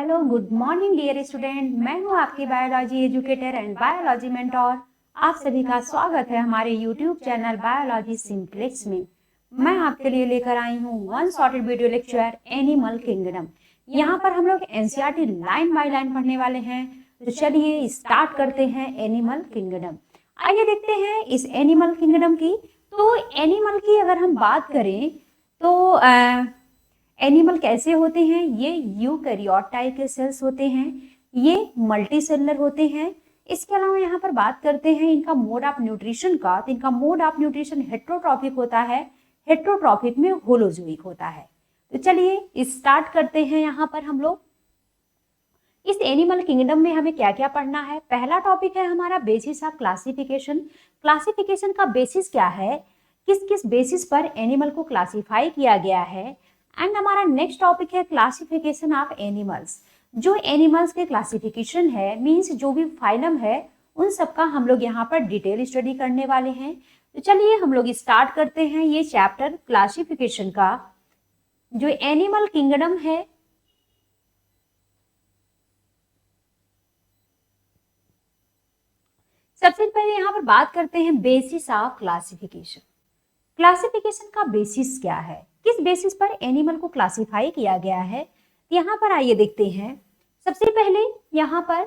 Hello good morning dear student. मैं हूं आपकी biology educator and biology mentor. आप सभी का स्वागत है हमारे यूट्यूब चैनल बायोलॉजी सिंप्लेक्स में। मैं आपके लिए लेकर आई हूं one shorted video lecture animal kingdom. यहाँ पर हम लोग एनसीईआरटी लाइन बाय लाइन पढ़ने वाले हैं। तो चलिए स्टार्ट करते हैं एनिमल किंगडम। आइए देखते हैं इस एनिमल किंगडम की। तो एनिमल की अगर हम बात करें तो एनिमल कैसे होते हैं, ये यूकैरियोट टाइप के सेल्स होते हैं, ये मल्टी सेलुलर होते हैं। इसके अलावा यहाँ पर बात करते हैं इनका मोड ऑफ न्यूट्रिशन का, तो इनका मोड ऑफ न्यूट्रिशन हेट्रोट्रॉफिक होता है, हेट्रोट्रॉफिक में होलोजोइक होता है। तो चलिए स्टार्ट करते हैं। यहाँ पर हम लोग इस एनिमल किंगडम में हमें क्या क्या पढ़ना है। पहला टॉपिक है हमारा बेसिस ऑफ क्लासिफिकेशन। क्लासिफिकेशन का बेसिस क्या है, किस किस बेसिस पर एनिमल को क्लासिफाई किया गया है। एंड हमारा नेक्स्ट टॉपिक है क्लासिफिकेशन ऑफ एनिमल्स। जो एनिमल्स के क्लासिफिकेशन है मींस जो भी फाइलम है उन सब का हम लोग यहाँ पर डिटेल स्टडी करने वाले हैं। तो चलिए हम लोग स्टार्ट करते हैं ये चैप्टर क्लासिफिकेशन का। जो एनिमल किंगडम है सबसे पहले यहाँ पर बात करते हैं बेसिस ऑफ क्लासिफिकेशन। क्लासिफिकेशन का बेसिस क्या है, किस बेसिस पर एनिमल को क्लासिफाई किया गया है। यहाँ पर आइए देखते हैं। सबसे पहले यहाँ पर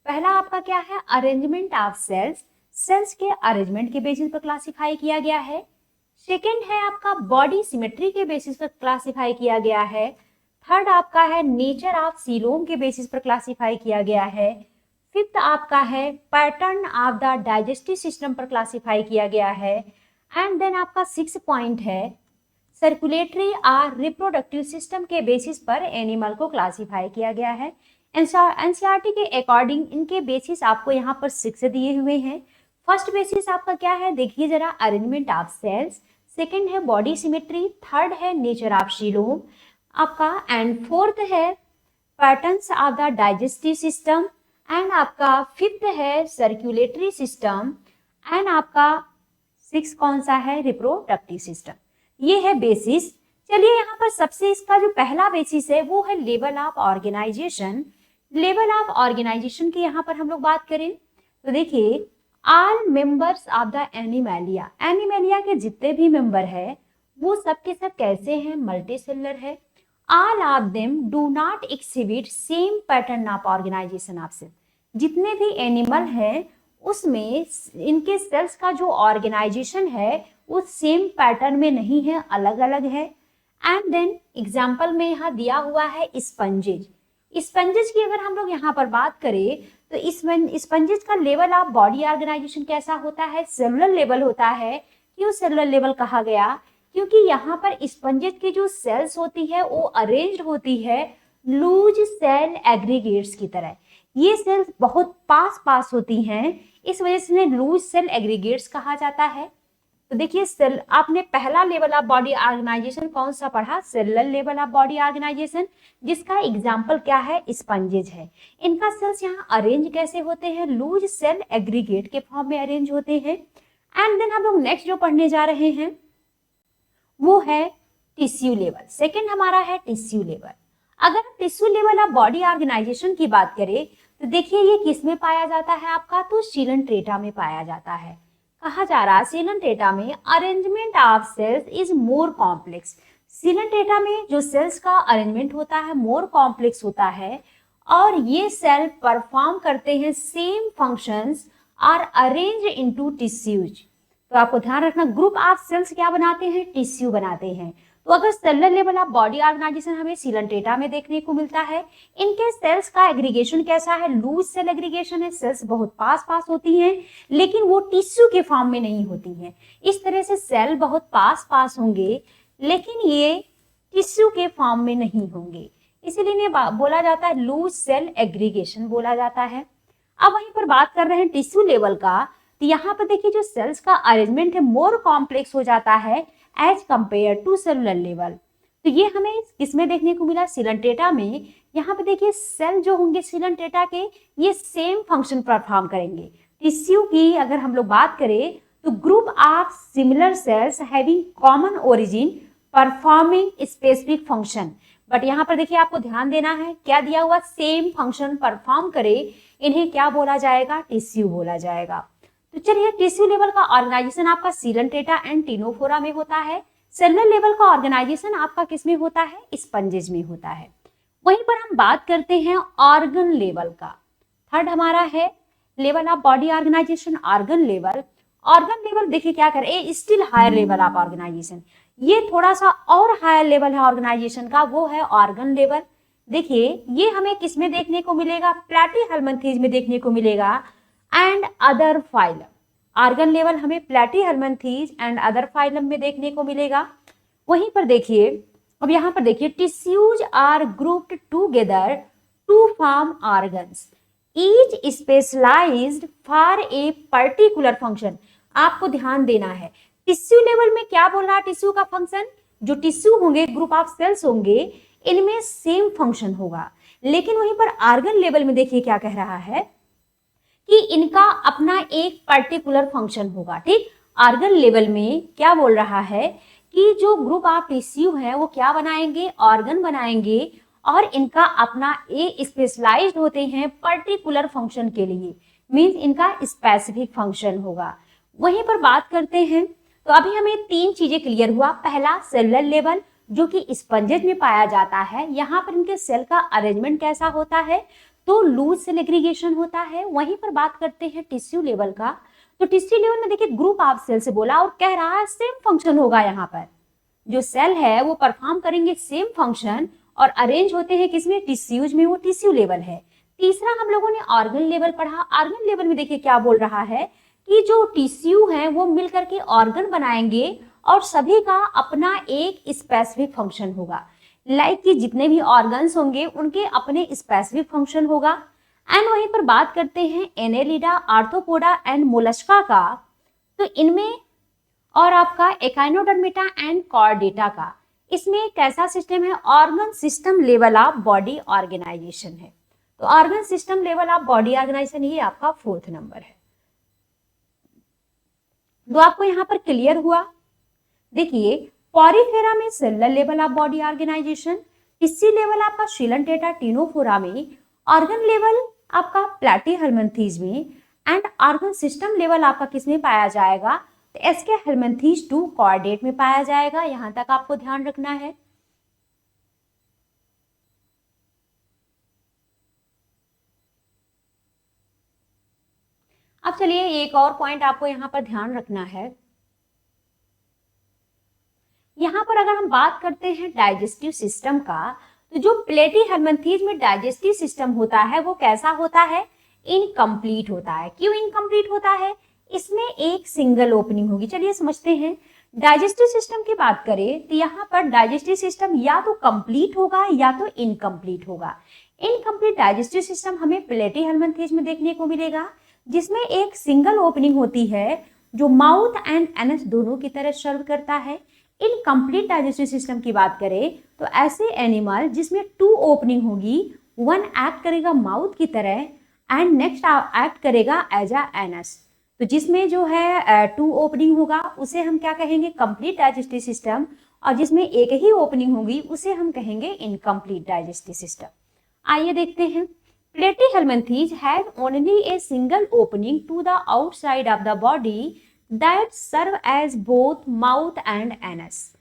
पहला आपका क्या है, अरेंजमेंट ऑफ सेल्स। सेल्स के अरेंजमेंट के बेसिस पर क्लासिफाई किया गया है। सेकंड है आपका बॉडी सिमेट्री के बेसिस पर क्लासिफाई किया गया है। थर्ड आपका है नेचर ऑफ सीलोम के बेसिस पर क्लासिफाई किया गया है। फिफ्थ आपका है pattern of the digestive system पर क्लासिफाई किया गया है। एंड देन आपका 6 पॉइंट है सर्कुलेटरी और रिप्रोडक्टिव सिस्टम के बेसिस पर एनिमल को क्लासिफाई किया गया है। एनसीईआरटी के अकॉर्डिंग इनके बेसिस आपको यहाँ पर 6 दिए हुए हैं। फर्स्ट बेसिस आपका क्या है, देखिए जरा, अरेंजमेंट ऑफ सेल्स। सेकंड है बॉडी सिमेट्री। थर्ड है नेचर ऑफ सीलोम आपका। एंड फोर्थ है patterns of the digestive system. And आपका फिफ्थ है सर्कुलेटरी सिस्टम। एंड आपका 6 कौन सा है, रिप्रोडक्टिव सिस्टम। ये है बेसिस। चलिए यहाँ पर सबसे इसका जो पहला बेसिस है वो है level of organization. Level of organization की यहाँ पर हम लोग बात करें तो देखिए, all members of the animalia, animalia के जितने भी मेंबर है वो सब के सब कैसे हैं, मल्टी सेलुलर है। All of them do not exhibit same pattern of organization of cell. जितने भी एनिमल हैं उसमें इनके सेल्स का जो ऑर्गेनाइजेशन है वो सेम पैटर्न में नहीं है, अलग अलग है। एंड देन एग्जाम्पल में यहाँ दिया हुआ है स्पंजेज। स्पंजेज की अगर हम लोग यहाँ पर बात करें तो इसमें स्पंजेज का लेवल ऑफ बॉडी ऑर्गेनाइजेशन कैसा होता है, सेलुलर लेवल होता है। क्यों सेलुलर लेवल कहा गया, क्योंकि यहाँ पर स्पंजेज की जो सेल्स होती है वो अरेंज्ड होती है लूज सेल एग्रीगेट्स की तरह। ये सेल्स बहुत पास पास होती हैं, इस वजह से इन्हें लूज सेल एग्रीगेट्स कहा जाता है। तो देखिए सेल, आपने पहला लेवल ऑफ बॉडी ऑर्गेनाइजेशन कौन सा पढ़ा, cellular level of body organization, जिसका एग्जांपल क्या है, स्पंजेज है। इनका सेल्स यहाँ अरेंज कैसे होते हैं, लूज सेल एग्रीगेट के फॉर्म में अरेंज होते हैं। एंड देन हम लोग नेक्स्ट जो पढ़ने जा रहे हैं वो है टिश्यू लेवल। सेकेंड हमारा है टिश्यू लेवल। अगर tissue level of body organization की बात करें तो देखिए ये किस में पाया जाता है आपका, तो सीलेंट्रेटा में पाया जाता है। कहा जा रहा है सीलेंट्रेटा में arrangement of cells is more complex. Coelenterata में जो सेल्स का अरेंजमेंट होता है मोर कॉम्प्लेक्स होता है और ये सेल परफॉर्म करते हैं same functions are arrange into tissues. तो आपको ध्यान रखना, ग्रुप ऑफ सेल्स क्या बनाते हैं, टिश्यू बनाते हैं। तो अगर cellular level of body organization हमें सीलेंट्रेटा में देखने को मिलता है, इनके सेल्स का एग्रीगेशन कैसा है, लूज सेल एग्रीगेशन है। सेल्स बहुत पास पास होती हैं लेकिन वो टिश्यू के फॉर्म में नहीं होती हैं। इस तरह से सेल बहुत पास पास होंगे लेकिन ये टिश्यू के फॉर्म में नहीं होंगे, इसीलिए इन्हें बोला जाता है लूज सेल एग्रीगेशन बोला जाता है। अब वहीं पर बात कर रहे हैं टिश्यू लेवल का, तो यहाँ पर देखिए जो सेल्स का अरेंजमेंट है मोर कॉम्प्लेक्स हो जाता है as compare to cellular level. तो ये हमें किसमें देखने को मिला, सीलेंट्रेटा में। यहाँ पे देखिए सेल जो होंगे सीलेंट्रेटा के ये सेम फंक्शन परफॉर्म करेंगे। टिश्यू की अगर हम लोग बात करें तो group of similar sales having common origin performing specific function, but यहाँ पर देखिए आपको ध्यान देना है, क्या दिया हुआ, सेम फंक्शन परफॉर्म करे, इन्हें क्या बोला जाएगा, टिश्यू बोला जाएगा। तो चलिए, टिश्यू लेवल का ऑर्गेनाइजेशन आपका सीलन टेटा एंड टिनोफोरा में होता है। सेलुलर लेवल का ऑर्गेनाइजेशन आपका किस में होता है, स्पंजेज में होता है। वहीं पर हम बात करते हैं ऑर्गन लेवल का। थर्ड हमारा है level of body organisation, organ level. Organ level देखिए क्या करे, a still higher level of organization, ये थोड़ा सा और हायर लेवल है ऑर्गेनाइजेशन का, वो है ऑर्गन लेवल। देखिए ये हमें किस में देखने को मिलेगा, प्लैटीहेल्मिन्थेज में देखने को मिलेगा and other phylum. Organ level हमें प्लैटीहेल्मिन्थेज एंड अदर फाइलम में देखने को मिलेगा। वहीं पर देखिए, अब यहाँ पर देखिए, tissues are grouped together to form organs, each specialized for a particular function. आपको ध्यान देना है, टिश्यू लेवल में क्या बोल रहा है, टिश्यू का फंक्शन, जो टिश्यू होंगे, ग्रुप ऑफ सेल्स होंगे, इनमें सेम फंक्शन होगा। लेकिन वहीं पर ऑर्गन लेवल में देखिए क्या कह रहा है कि इनका अपना एक पर्टिकुलर फंक्शन होगा। ठीक, ऑर्गन लेवल में क्या बोल रहा है कि जो ग्रुप ऑफ टिश्यू है वो क्या बनाएंगे, ऑर्गन बनाएंगे, और इनका अपना एक स्पेशलाइज्ड होते हैं पर्टिकुलर फंक्शन के लिए, मींस इनका स्पेसिफिक फंक्शन होगा। वहीं पर बात करते हैं, तो अभी हमें तीन चीजें क्लियर हुआ। पहला, सेलुलर लेवल जो कि स्पंजेज में पाया जाता है, यहाँ पर इनके सेल का अरेंजमेंट कैसा होता है, तो लूज सेल एग्रीगेशन होता है। वहीं पर बात करते हैं टिश्यू लेवल का, तो टिश्यू लेवल में देखिए ग्रुप ऑफ सेल से बोला और कह रहा है सेम फंक्शन होगा। यहाँ पर जो सेल है वो परफॉर्म करेंगे सेम फंक्शन और अरेंज होते हैं किसमें, टिश्यूज में, वो टिश्यू लेवल है। तीसरा हम लोगों ने ऑर्गन लेवल पढ़ा। ऑर्गन लेवल में देखिए क्या बोल रहा है कि जो टिश्यू है वो मिलकर के ऑर्गन बनाएंगे और सभी का अपना एक स्पेसिफिक फंक्शन होगा। लाइक कि जितने भी ऑर्गन्स होंगे उनके अपने स्पेसिफिक फंक्शन होगा। एंड वहीं पर बात करते हैं एनेलिडा, आर्थ्रोपोडा एंड मोलस्का का, तो इनमें और आपका एकाइनोडर्मेटा एंड कॉर्डेटा का, इसमें कैसा सिस्टम है, organ system level of body organization है। तो organ system level of body organization ये आपका फोर्थ नंबर है। तो आपको यहाँ पर क्लियर हुआ। देखिए, पॉरीफेरा में cellular level of body organization, tissue level आपका सीलन टेटा टिनोफोरा में, ऑर्गन लेवल आपका प्लैटीहेल्मिन्थेज में, एंड ऑर्गन सिस्टम लेवल आपका किसमें पाया जाएगा, तो एस्केहेल्मिन्थेज 2 कॉर्डेट में पाया जाएगा। यहां तक आपको ध्यान रखना है। अब चलिए एक और पॉइंट आपको यहां पर ध्यान रखना है। यहां पर अगर हम बात करते हैं डाइजेस्टिव सिस्टम का, तो जो प्लैटीहेल्मिन्थेज में डाइजेस्टिव सिस्टम होता है वो कैसा होता है, इनकम्प्लीट होता है। क्यों इनकम्प्लीट होता है, इसमें एक सिंगल ओपनिंग होगी। चलिए समझते हैं। डाइजेस्टिव सिस्टम की बात करें तो यहाँ पर डाइजेस्टिव सिस्टम या तो कंप्लीट होगा या तो इनकम्प्लीट होगा। इनकम्प्लीट डाइजेस्टिव सिस्टम हमें प्लैटीहेल्मिन्थेज में देखने को मिलेगा, जिसमें एक सिंगल ओपनिंग होती है जो माउथ एंड एनस दोनों की तरह सर्व करता है। इनकम्प्लीट डाइजेस्टिव सिस्टम की बात करें तो ऐसे एनिमल जिसमें 2 ओपनिंग होगी, वन एक्ट करेगा माउथ की तरह एंड नेक्स्ट एक्ट करेगा एज अ एनस। तो जिसमें जो है 2 ओपनिंग होगा उसे हम क्या कहेंगे, कंप्लीट डाइजेस्टिव सिस्टम, और जिसमें एक ही ओपनिंग होगी उसे हम कहेंगे इनकम्प्लीट डाइजेस्टिव सिस्टम। आइए देखते हैं। Platyhelminthes has only a single opening to the outside of the body that serve as both mouth and anus.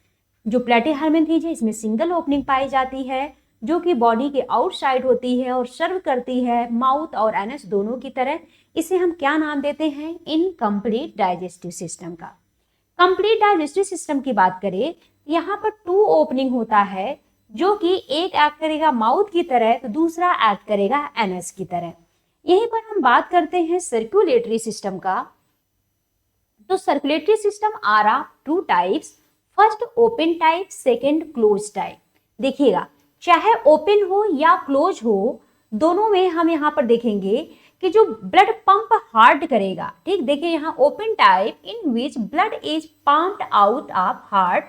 जो प्लैटीहेल्मिन्थेज है इसमें सिंगल ओपनिंग पाई जाती है जो कि बॉडी के आउटसाइड होती है और सर्व करती है माउथ और एनस दोनों की तरह। इसे हम क्या नाम देते हैं, इनकम्प्लीट डाइजेस्टिव सिस्टम का। कंप्लीट डाइजेस्टिव सिस्टम की बात करें, यहाँ पर 2 ओपनिंग होता है जो कि एक एक्ट करेगा माउथ की तरह तो दूसरा एक्ट करेगा एनस की तरह। यहीं पर हम बात करते हैं सर्कुलेटरी सिस्टम का। तो circulatory system are of 2 types, first open type, second close type. देखिएगा, चाहे ओपन हो या क्लोज हो, दोनों में हम यहाँ पर देखेंगे कि जो ब्लड पंप हार्ट करेगा। ठीक, देखिए यहाँ open type in which blood is pumped out of heart,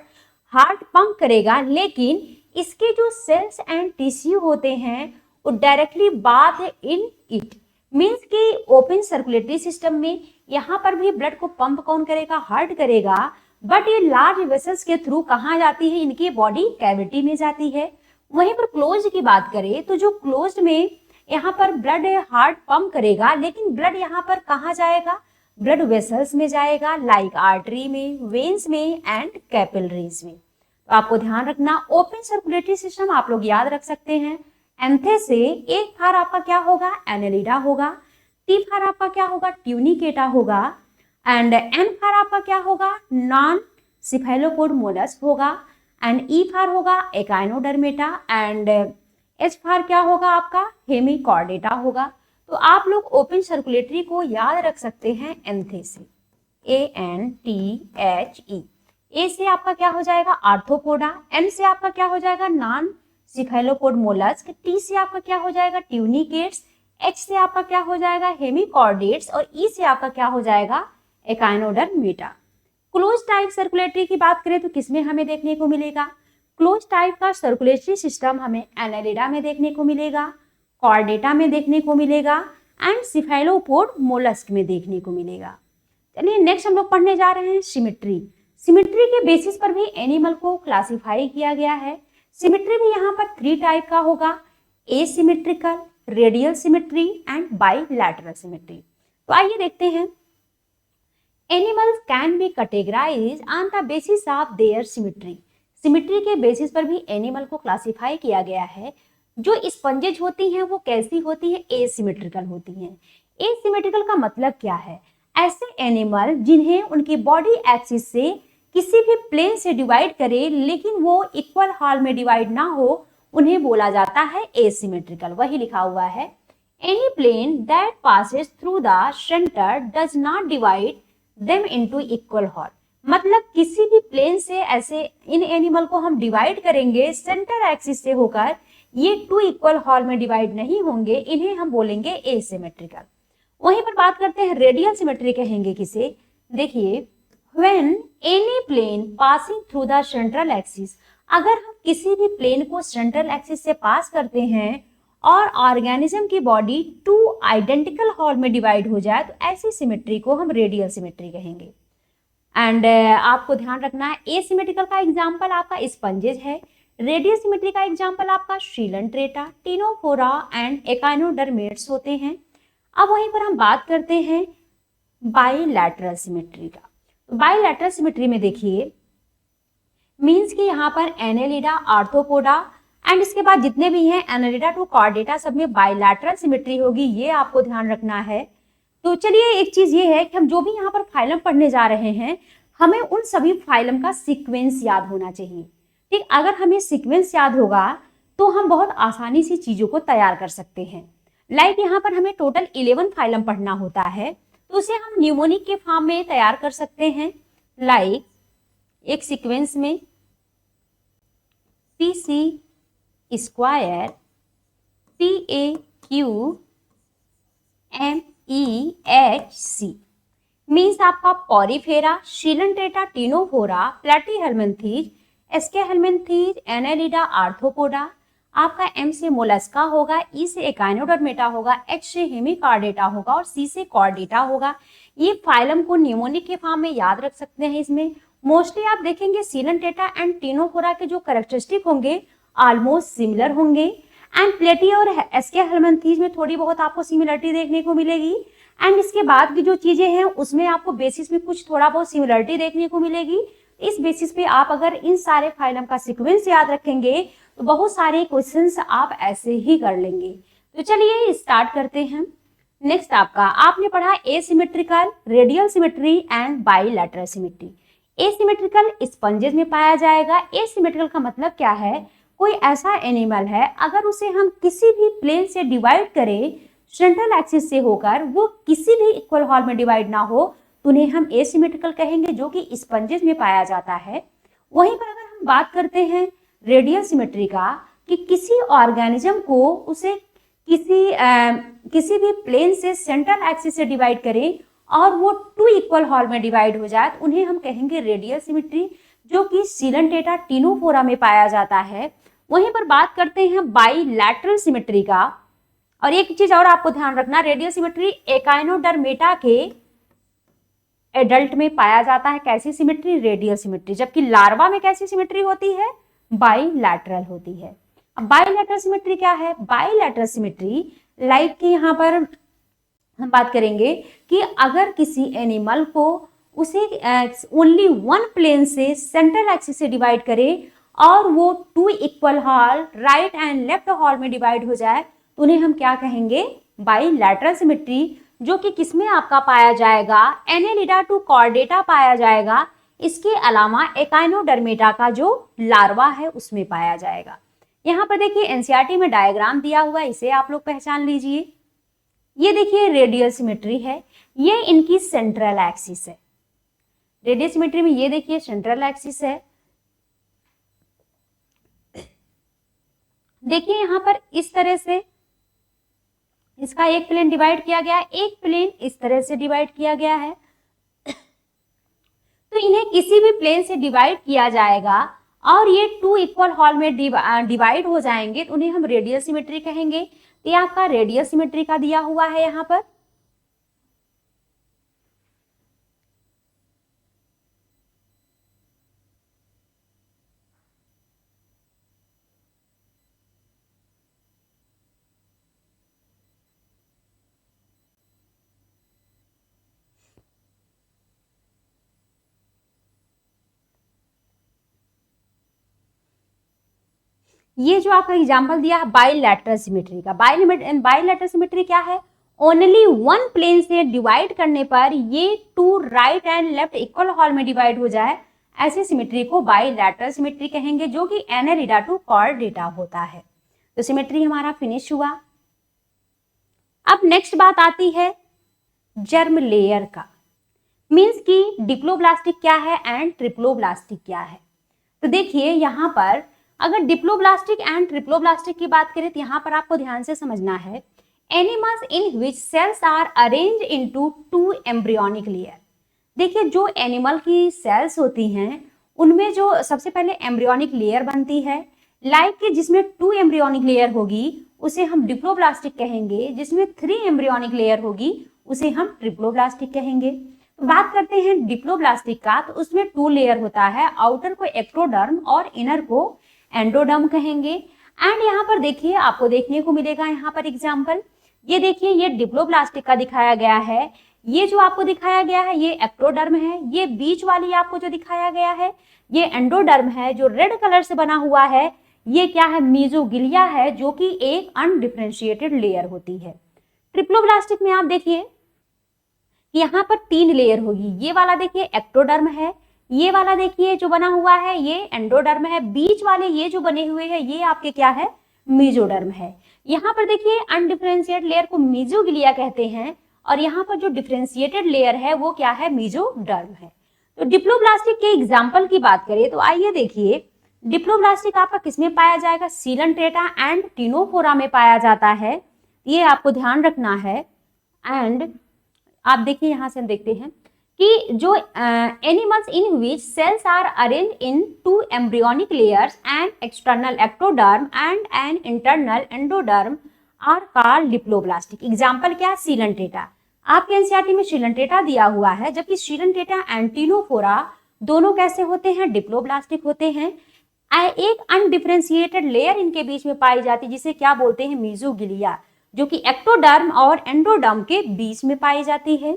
heart pump करेगा, लेकिन इसके जो सेल्स एंड टिश्यू होते हैं वो directly bath in it. Means कि ओपन सर्कुलेटरी सिस्टम में यहाँ पर भी ब्लड को पंप कौन करेगा, हार्ट करेगा, बट ये लार्ज वेसल्स के थ्रू कहाँ जाती है, इनकी बॉडी कैविटी में जाती है। वहीं पर क्लोज्ड की बात करें तो जो क्लोज्ड में यहाँ पर ब्लड हार्ट पंप करेगा, लेकिन ब्लड यहाँ पर कहाँ जाएगा, ब्लड वेसल्स में जाएगा, लाइक आर्टरी में, वेन्स में एंड कैपिलरीज में। तो आपको ध्यान रखना, ओपन सर्कुलेटरी सिस्टम आप लोग याद रख सकते हैं। एंथे से एक फार आपका क्या होगा, एनेलिडा होगा, टी फार आपका क्या होगा, ट्यूनिकेटा होगा, एंड एन फार आपका क्या होगा, नॉन सिफेलोपोड मोलस्क होगा, एंड ई फार होगा एकाइनोडर्मेटा, एंड एच फार क्या होगा आपका, हेमिकॉर्डेटा होगा। तो आप लोग ओपन सर्कुलेटरी को याद रख सकते हैं एंथे से, ANTHE। ए से आपका क्या हो जाएगा, आर्थ्रोपोडा, एन से आपका क्या हो जाएगा, नॉन सिफेलोपोड मोलस्क, टी से आपका क्या हो जाएगा, ट्यूनिकेट्स, एच से आपका क्या हो जाएगा, हेमिकॉर्डेट्स, और ई से आपका क्या हो जाएगा, एकाइनोडर्मेटा। क्लोज टाइप सर्कुलेटरी की बात करें तो किसमें हमें देखने को मिलेगा, क्लोज टाइप का सर्कुलेटरी सिस्टम हमें एनेलिडा में देखने को मिलेगा, कॉर्डेटा में देखने को मिलेगा, एंड सिफेलोपोड मोलस्क में देखने को मिलेगा। चलिए नेक्स्ट हम लोग पढ़ने जा रहे हैं सिमेट्री। सिमेट्री के बेसिस पर भी एनिमल को क्लासिफाई किया गया है। सिमेट्री भी यहाँ पर 3 टाइप का होगा, asymmetrical, radial symmetry and bilateral symmetry. तो आइए देखते हैं। Animals can be categorised on the basis of their symmetry. Symmetry के बेसिस पर भी एनिमल को क्लासिफाई किया गया है। जो स्पंजेज होती हैं वो कैसी होती है, एसिमेट्रिकल होती हैं। एसिमेट्रिकल का मतलब क्या है, ऐसे एनिमल जिन्हें उनकी बॉडी एक्सिस से किसी भी प्लेन से डिवाइड करे लेकिन वो इक्वल हाल में डिवाइड ना हो, उन्हें बोला जाता है एसिमेट्रिकल। वही लिखा हुआ है, any plane that passes through the centre does not divide them into equal half. मतलब किसी भी प्लेन से ऐसे इन एनिमल को हम डिवाइड करेंगे सेंटर एक्सिस से होकर, ये 2 इक्वल हाल में डिवाइड नहीं होंगे, इन्हें हम बोलेंगे एसिमेट्रिकल। वहीं पर बात करते हैं रेडियल सिमेट्री कहेंगे किसे। देखिए, when any plane passing through the central axis, अगर हम किसी भी प्लेन को सेंट्रल एक्सिस से पास करते हैं और ऑर्गेनिज्म की बॉडी 2 आइडेंटिकल हाल में डिवाइड हो जाए, तो ऐसी सिमेट्री को हम रेडियल सिमेट्री कहेंगे। एंड आपको ध्यान रखना है, एसिमेट्रिकल का एग्जांपल आपका स्पंजेज है, रेडियल सिमेट्री का एग्जांपल आपका शीलंट्रेटा, टिनोफोरा एंड एकाइनोडर्मेट्स होते हैं। अब वहीं पर हम बात करते हैं बाइलैटरल सिमेट्री का। बाइलैटरल सिमेट्री में देखिए, मीन्स कि यहाँ पर एनेलिडा, आर्थ्रोपोडा एंड इसके बाद जितने भी हैं एनेलिडा टू कॉर्डेटा, सब में बाइलैटरल सिमेट्री होगी, ये आपको ध्यान रखना है। तो चलिए एक चीज ये है कि हम जो भी यहाँ पर फाइलम पढ़ने जा रहे हैं, हमें उन सभी फाइलम का सीक्वेंस याद होना चाहिए। ठीक, अगर हमें सीक्वेंस याद होगा तो हम बहुत आसानी से चीजों को तैयार कर सकते हैं। लाइक यहाँ पर हमें टोटल 11 फाइलम पढ़ना होता है, तो उसे हम न्यूमोनिक के फॉर्म में तैयार कर सकते हैं। लाइक एक सीक्वेंस में PC स्क्वायर PAQMEHC मीन्स आपका Porifera, Coelenterata, Ctenophora, Platyhelminthes, Aschelminthes, Annelida, Arthropoda. आपका M से मोलस्का होगा, E से एकाइनोडर्मेटा होगा, H से हेमिकॉर्डेटा होगा और C से कॉर्डेटा होगा। ये फाइलम को न्यूमोनिक के फॉर्म में याद रख सकते हैं। इसमें मोस्टली आप देखेंगे शीलंट्रेटा एंड टिनोफोरा के जो कैरेक्टरिस्टिक होंगे ऑलमोस्ट सिमिलर होंगे, एंड प्लेटी और एस्केहेल्मिन्थीज में थोड़ी बहुत आपको सिमिलरिटी देखने को मिलेगी, एंड इसके बाद की जो चीजें हैं उसमें आपको बेसिस में कुछ थोड़ा बहुत सिमिलरिटी देखने को मिलेगी। इस बेसिस पे आप अगर इन सारे फाइलम का सीक्वेंस याद रखेंगे तो बहुत सारे क्वेश्चंस आप ऐसे ही कर लेंगे। तो चलिए स्टार्ट करते हैं। नेक्स्ट आपने पढ़ा asymmetrical, radial symmetry and bilateral symmetry. Asymmetrical sponges में पाया जाएगा। एसिमेट्रिकल का मतलब क्या है, कोई ऐसा एनिमल है अगर उसे हम किसी भी प्लेन से डिवाइड करें सेंट्रल एक्सिस से होकर, वो किसी भी इक्वल हाल में डिवाइड ना हो, तो उन्हें हम एसिमेट्रिकल कहेंगे, जो कि स्पंजेस में पाया जाता है। वहीं पर अगर हम बात करते हैं रेडियल सिमेट्री का, कि किसी ऑर्गेनिज्म को उसे किसी भी प्लेन से सेंट्रल एक्सिस से डिवाइड करें और वो 2 इक्वल हाल में डिवाइड हो जाए, तो उन्हें हम कहेंगे रेडियल सिमेट्री, जो कि शीलंट्रेटा, टिनोफोरा में पाया जाता है। वहीं पर बात करते हैं बाइलैटरल सिमेट्री का। और एक चीज और आपको ध्यान रखना, रेडियल सिमेट्री एकाइनोडर्मेटा के एडल्ट में पाया जाता है। कैसी सिमेट्री, रेडियल सिमेट्री। जबकि लार्वा में कैसी सिमेट्री होती है, बाइलैटरल होती है। अब बाइलेटरल सिमेट्री क्या है? बाइलेटरल सिमेट्री लाइक कि यहाँ पर हम बात करेंगे कि अगर किसी एनिमल को उसे ओनली वन प्लेन से सेंट्रल एक्सिस से डिवाइड करे और वो two equal half right and left half में डिवाइड हो जाए तो उन्हें हम क्या कहेंगे? बाइलैटरल सिमेट्री, जो कि किसमें आपका पाया जाएगा? एनेलिडा टू कॉर्डेटा पाया जाएगा। इसके अलावा एकाइनोडर्मेटा का जो लार्वा है उसमें पाया जाएगा। यहाँ पर देखिए एनसीईआरटी में डायग्राम दिया हुआ है, इसे आप लोग पहचान लीजिए। ये देखिए रेडियल सिमेट्री है, ये इनकी सेंट्रल एक्सिस है। रेडियल सिमेट्री में ये देखिए सेंट्रल एक्सिस है। देखिए यहाँ पर इस तरह से इसका एक प्लेन डिवाइड किया गया है, एक प्लेन इस तरह से डिवाइड किया गया है। तो इन्हें किसी भी प्लेन से डिवाइड किया जाएगा और ये टू इक्वल हॉल में डिवाइड हो जाएंगे तो उन्हें हम रेडियल सिमेट्री कहेंगे। तो ये आपका रेडियल सिमेट्री का दिया हुआ है यहाँ पर। ये जो आपका एग्जांपल दिया है बाइलैटरल सिमेट्री का, बाइलैटरल सिमेट्री क्या है? ओनली वन प्लेन से डिवाइड करने पर ये two right and left equal half में डिवाइड हो जाए, ऐसी सिमेट्री को बाइलैटरल सिमेट्री कहेंगे, जो कि एनेलिडा टू कॉर्डेटा होता है। तो सिमेट्री हमारा फिनिश हुआ। अब नेक्स्ट बात आती है जर्म लेयर का, मीन्स कि डिप्लोब्लास्टिक क्या है एंड ट्रिप्लोब्लास्टिक क्या है। तो देखिए यहाँ पर अगर डिप्लोब्लास्टिक एंड ट्रिप्लोब्लास्टिक की बात करें तो यहाँ पर आपको ध्यान से समझना है, animals in which cells are arrange into two embryonic layer. देखिए जो एनिमल की सेल्स होती हैं उनमें जो सबसे पहले एम्ब्रियोनिक लेयर बनती है, लाइक कि जिसमें टू एम्ब्रियोनिक लेयर होगी उसे हम डिप्लोब्लास्टिक कहेंगे, जिसमें थ्री एम्ब्रियोनिक लेयर होगी उसे हम ट्रिप्लोब्लास्टिक कहेंगे। तो बात करते हैं डिप्लोब्लास्टिक का, तो उसमें टू लेयर होता है, आउटर को एक्टोडर्म और इनर को एंडोडर्म कहेंगे। एंड यहाँ पर देखिए आपको देखने को मिलेगा यहाँ पर एग्जाम्पल, ये देखिए ये डिप्लोब्लास्टिक का दिखाया गया है, ये जो आपको दिखाया गया है ये एक्टोडर्म है, ये बीच वाली आपको जो दिखाया गया है ये एंडोडर्म है, जो रेड कलर से बना हुआ है ये क्या है? मीजोगिलिया है, जो कि एक अनडिफरेंशिएटेड लेयर होती है। ट्रिप्लोब्लास्टिक में आप देखिए यहाँ पर तीन लेयर होगी, ये वाला देखिए एक्टोडर्म है, ये वाला देखिए जो बना हुआ है ये एंडोडर्म है, बीच वाले ये जो बने हुए हैं ये आपके क्या है? मीजोडर्म है। यहाँ पर देखिए अनडिफरेंशिएटेड लेयर को मीजोगिलिया कहते हैं और यहाँ पर जो डिफरेंशिएटेड लेयर है वो क्या है? मीजोडर्म है। तो डिप्लोब्लास्टिक के एग्जाम्पल की बात करें तो आइए देखिए डिप्लोब्लास्टिक आपका किसमें पाया जाएगा? सीलंट्रेटा एंड टिनोफोरा में पाया जाता है, ये आपको ध्यान रखना है। एंड आप देखिए यहाँ से हम देखते हैं कि जो animals in which cells are arrange in two embryonic layers and external ectoderm and an internal endoderm are called diploblastic. Example क्या है? सीलंट्रेटा। आपके एनसीईआरटी में सीलंट्रेटा दिया हुआ है, जबकि सीलंट्रेटा एंड टिनोफोरा दोनों कैसे होते हैं? डिप्लोब्लास्टिक होते हैं। एक अनडिफरेंशिएटेड लेयर इनके बीच में पाई जाती है जिसे क्या बोलते हैं? मीजोगिलिया, जो कि एक्टोडर्म और एंडोडर्म के बीच में पाई जाती है।